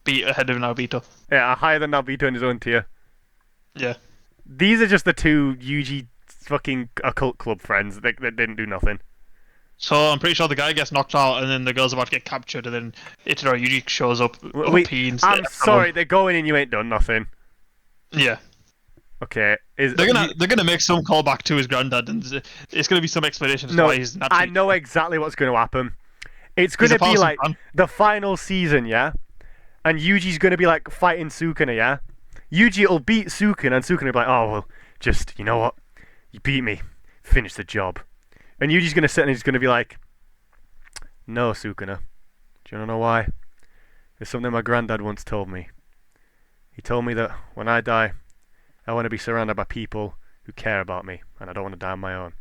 be ahead of Naobito. Yeah, higher than Naobito in his own tier. Yeah. These are just the two Yuji fucking occult club friends that didn't do nothing. So I'm pretty sure the guy gets knocked out, and then the girl's about to get captured, and then Itadori Yuji shows up. Wait, OP and I'm sorry, they're going in, you ain't done nothing. Yeah. Okay, They're gonna make some callback to his granddad, and it's gonna be some explanation as to No, why he's naturally. I know exactly what's going to happen. It's He's going a to be Paulson like fan. the final season, yeah? And Yuji's going to be like fighting Sukuna, yeah? Yuji will beat Sukuna, and Sukuna will be like, oh, well, just, you know what? You beat me. Finish the job. And Yuji's going to sit and he's going to be like, no, Sukuna. Do you want to know why? There's something my granddad once told me. He told me that when I die, I want to be surrounded by people who care about me, and I don't want to die on my own.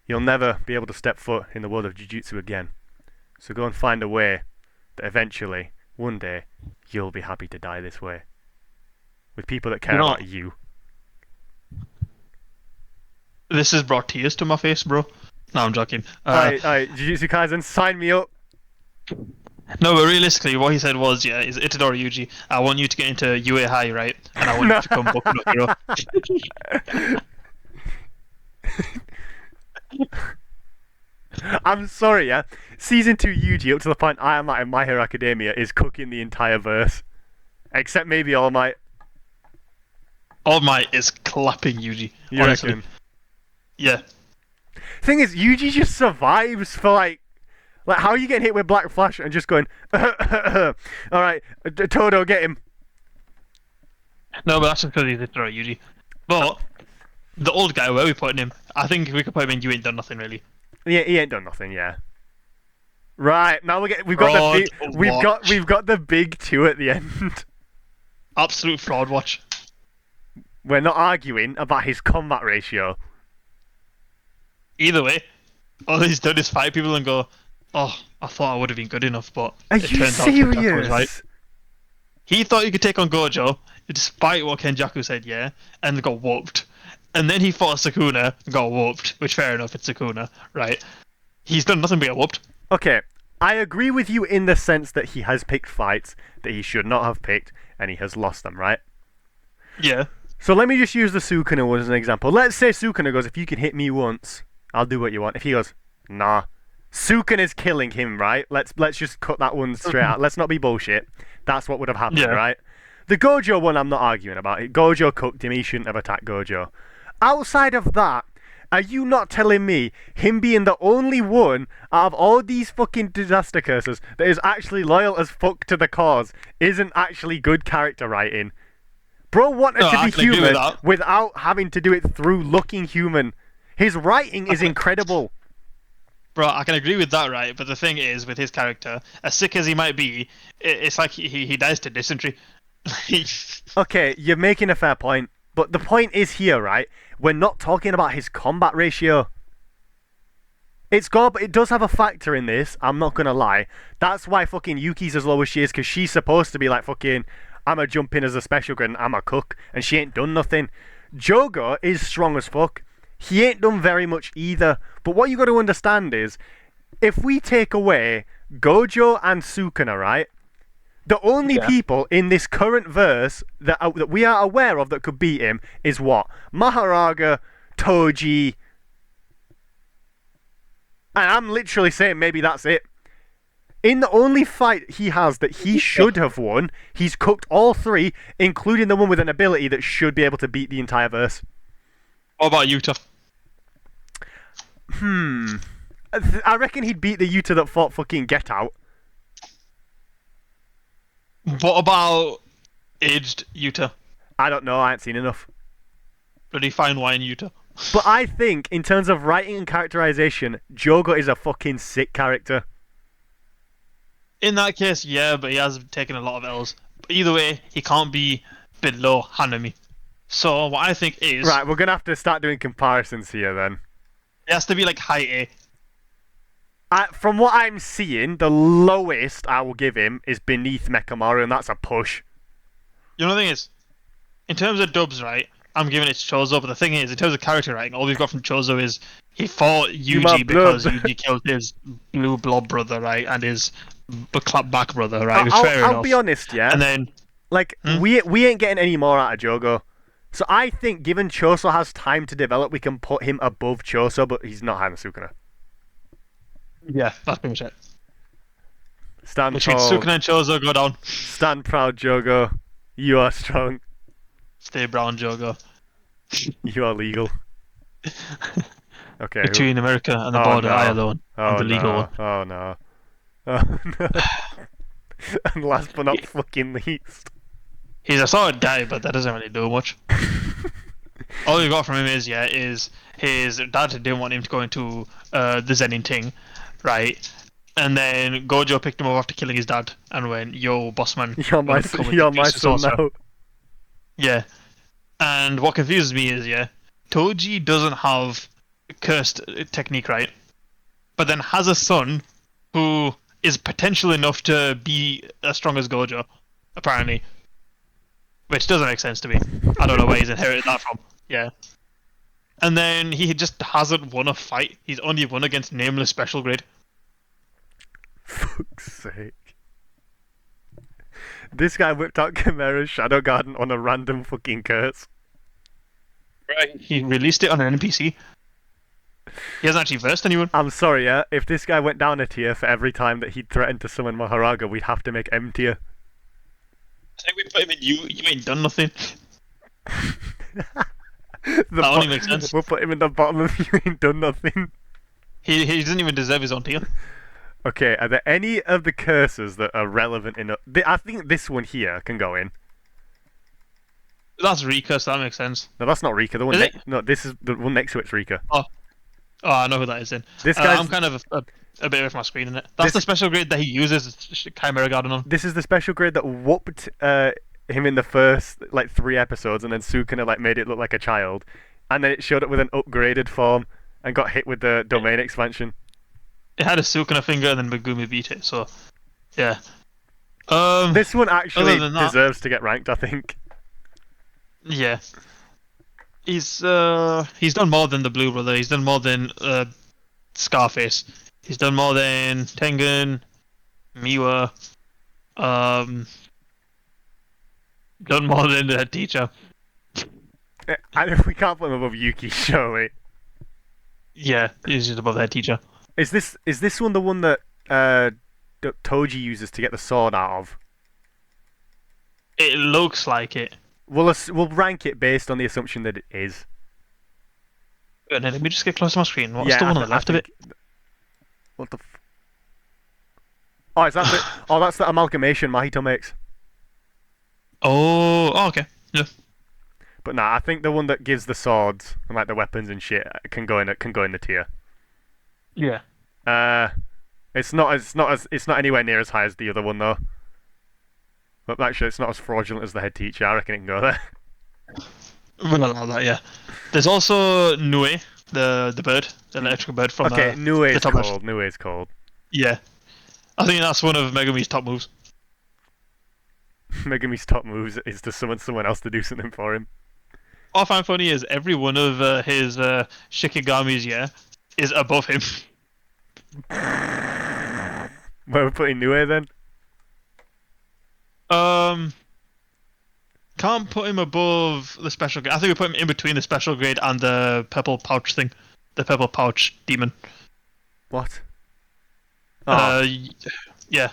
You'll never be able to step foot in the world of Jiu-Jitsu again. So go and find a way that eventually, one day, you'll be happy to die this way. With people that care You know- about you. This has brought tears to my face, bro. No, I'm joking. Alright, Jujutsu Kaisen, sign me up. No, but realistically, what he said was, yeah, is Itadori Yuji, I want you to get into UA High, right? And I want you to become Boku no Hero. I'm sorry, yeah. Season 2 Yuji, up to the point I am at in My Hero Academia, is cooking the entire verse. Except maybe All Might. All Might is clapping Yuji. You honestly. reckon? Yeah. Thing is, Yuji just survives for like how are you getting hit with Black Flash and just going, alright, Todo, get him. No, but that's just because he's literally Yuji. But the old guy, where are we putting him? I think we could put him in You Ain't Done Nothing, really. Yeah, he ain't done nothing. Yeah. Right now we've got the Fraud big, watch. we've got the big two at the end. Absolute fraud watch. We're not arguing about his combat ratio. Either way, all he's done is fight people and go, "Oh, I thought I would have been good enough, but Are it you turns out Kenjaku was right." serious? He thought he could take on Gojo, despite what Kenjaku said, yeah, and got whooped. And then he fought Sukuna and got whooped, which fair enough, it's Sukuna, right? He's done nothing but get whooped. Okay, I agree with you in the sense that he has picked fights that he should not have picked, and he has lost them, right? Yeah. So let me just use the Sukuna one as an example. Let's say Sukuna goes, if you can hit me once, I'll do what you want. If he goes, nah, Sukuna's killing him, right? Let's just cut that one straight out. Let's not be bullshit. That's what would have happened, Yeah. right? The Gojo one, I'm not arguing about it. Gojo cooked him. He shouldn't have attacked Gojo. Outside of that, are you not telling me him being the only one out of all these fucking disaster curses that is actually loyal as fuck to the cause isn't actually good character writing? Bro wanted No, to I be can agree with human that. without having to do it through looking human. His writing is incredible. Bro, I can agree with that, right? But the thing is, with his character, as sick as he might be, it's like he dies to dysentery. Okay, you're making a fair point, but the point is here, right? We're not talking about his combat ratio. It does have a factor in this, I'm not gonna lie. That's why fucking Yuki's as low as she is, because she's supposed to be like fucking, I'm a jump in as a special grade and I'm a cook, and she ain't done nothing. Jogo is strong as fuck. He ain't done very much either. But what you got to understand is, if we take away Gojo and Sukuna, right? The only people in this current verse that we are aware of that could beat him is what? Maharaga, Toji, and I'm literally saying maybe that's it. In the only fight he has that he should have won, he's cooked all three, including the one with an ability that should be able to beat the entire verse. What about Yuta? I reckon he'd beat the Yuta that fought fucking Get Out. What about aged Yuta? I don't know, I ain't seen enough. Bloody fine wine Yuta. But I think, in terms of writing and characterization, Jogo is a fucking sick character. In that case, yeah, but he has taken a lot of L's. But either way, he can't be below Hanami. So what I think is, Right, we're gonna have to start doing comparisons here then. it has to be like high A. From what I'm seeing, the lowest I will give him is beneath Mekamaru, and that's a push. You know the thing is, in terms of dubs, right, I'm giving it to Chozo, but the thing is, in terms of character writing, all we've got from Chozo is he fought my Yuji because blood. Yuji killed his blue blob brother, right, and his clap-back brother, right, which fair I'll enough. be honest, yeah. And then, Like, we ain't getting any more out of Jogo. So I think, given Choso has time to develop, we can put him above Choso, but he's not having Sukuna. yeah, that's pretty much it. Stand Which means tall, Sukuna and Chozo go down. stand proud, Jogo. You are strong. Stay brown, Jogo. You are legal. Okay. Between America and the Oh, border, no. I alone. I'm Oh the legal no. one. Oh no. Oh no. And last but not fucking least. He's a solid guy, but that doesn't really do much. All we got from him is his dad didn't want him to go into the Zenin thing, right? And then Gojo picked him up after killing his dad and went, "Yo, boss man, You're my, wanna become a you're my useless son sorcerer?" now. Yeah. And what confuses me is, Toji doesn't have cursed technique, right? But then has a son who is potential enough to be as strong as Gojo, apparently. Which doesn't make sense to me. I don't know where he's inherited that from. Yeah. And then he just hasn't won a fight. He's only won against nameless special grade. Fuck's sake. This guy whipped out Chimera's Shadow Garden on a random fucking curse. Right. He released it on an NPC. He hasn't actually versed anyone. I'm sorry, yeah. If this guy went down a tier for every time that he'd threatened to summon Maharaga, we'd have to make M tier. I think we put him in you ain't done nothing. The That only makes sense. We'll put him in the bottom of You Ain't Done Nothing. He doesn't even deserve his own tier. Okay, are there any of the curses that are relevant enough? I think this one here can go in. That's Rika, so that makes sense. No, that's not Rika. The one Is it? no, this is the one next to it's Rika. Oh, I know who that is then. This guy's I'm kind of a bit away from my screen in it. That's the special grade that he uses Chimera Garden on. this is the special grade that whooped him in the first like 3 episodes, and then Sukuna like made it look like a child, and then it showed up with an upgraded form and got hit with the domain expansion. It had a Sukuna finger and then Megumi beat it, so yeah. This one actually other than that- deserves to get ranked, I think. Yeah. He's done more than the Blue Brother. He's done more than Scarface. He's done more than Tengen, Miwa. Done more than the teacher. And we can't put him above Yuki, surely. Yeah, he's just above their teacher. Is this one the one that Toji uses to get the sword out of? It looks like it. We'll rank it based on the assumption that it is. And then let me just get close to my screen. What's Yeah, the one I on the left of it? What the? Oh, is that the? Oh, that's the amalgamation Mahito makes. Oh, okay. Yeah. But nah, I think the one that gives the swords and like the weapons and shit can go in the tier. Yeah. It's not anywhere near as high as the other one though. But actually, it's not as fraudulent as the head teacher. I reckon it can go there. We'll allow that, yeah. There's also Nue, the bird, the electrical bird from Okay, the Nue's top left. cold. Nue's cold. Yeah. I think that's one of Megumi's top moves. Megumi's top moves is to summon someone else to do something for him. What I find funny is every one of his Shikigamis, yeah, is above him. Where we're putting Nue then? Can't put him above the special grade. I think we put him in between the special grade and the purple pouch thing. The purple pouch demon. What? Oh. Yeah.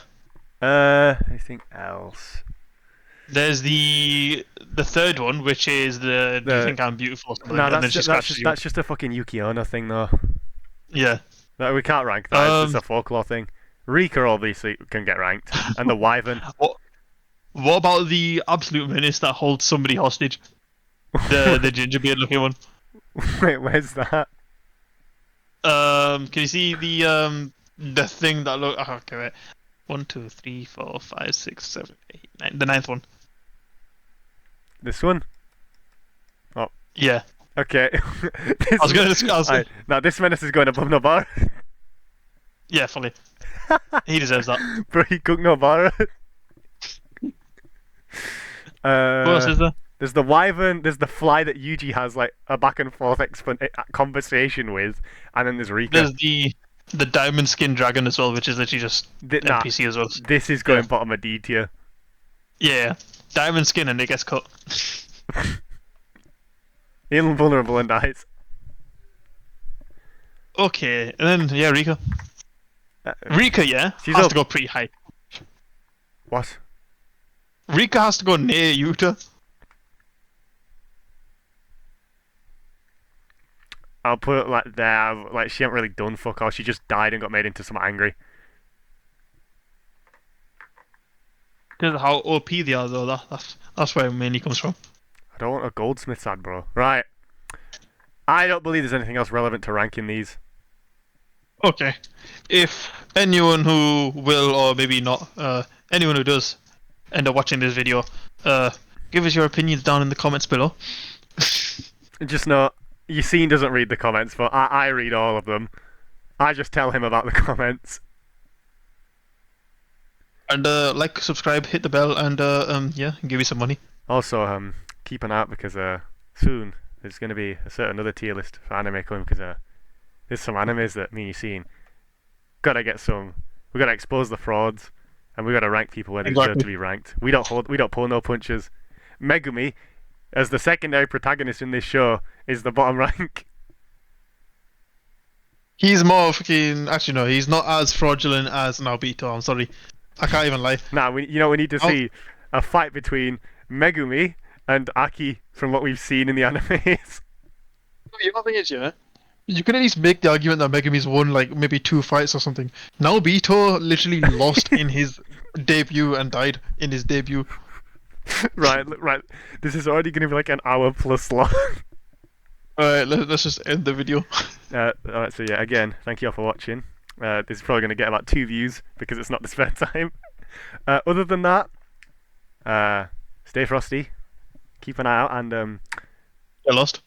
Anything else? There's the third one, which is the do you think I'm beautiful or something? No, and then that's she just, scratches you. that's just a fucking Yuki Ono thing though. Yeah. No, we can't rank that. It's just a folklore thing. Rika obviously can get ranked, and the Wyvern. What about the absolute menace that holds somebody hostage? The ginger beard looking one. Wait, where's that? Can you see the thing that look? Oh, okay, wait. 1, 2, 3, 4, 5, 6, 7, 8, 9. The ninth one. This one? Yeah. Okay. I was gonna discuss. Now this menace is going above Nobara. Yeah, fully. He deserves that. Bro, he cooked Nobara. What else is there? There's the Wyvern, there's the fly that Yuji has like a back and forth conversation with, and then there's Rika. There's the diamond skin dragon as well, which is literally just NPC as well. This is going bottom of D tier. Yeah, diamond skin and it gets cut. Invulnerable and dies. Okay, and then Rika. Rika, she's has up. to go pretty high. What? Rika has to go near Yuta. I'll put it like there. Like she hasn't really done fuck all. She just died and got made into someone angry. Because of how OP they are, though. That's where it mainly comes from. I don't want a goldsmith's ad, bro. Right. I don't believe there's anything else relevant to ranking these. Okay. If anyone who will, or maybe not, anyone who does end up watching this video, give us your opinions down in the comments below. Just know, Yaseen doesn't read the comments, but I read all of them. I just tell him about the comments. And like, subscribe, hit the bell, and yeah, give me some money. Also, keep an eye out because soon there's going to be another tier list for anime coming because there's some animes that me and Yaseen gotta get some. We gotta expose the frauds, and we gotta rank people where they deserve to be ranked. We don't pull no punches. Megumi, as the secondary protagonist in this show, is the bottom rank. He's more fucking. Actually, no, he's not as fraudulent as Naobito. I'm sorry, I can't even lie. Nah, we need to see a fight between Megumi and Aki from what we've seen in the animes. You know the thing is, yeah, you can at least make the argument that Megumi's won like maybe 2 fights or something. Naobito literally lost in his debut and died in his debut. Right. This is already going to be like an hour plus long. Alright, let's just end the video. Alright, so yeah, again, thank you all for watching. This is probably going to get about 2 views because it's not the spare time. Other than that, stay frosty, keep an eye out, and Get lost.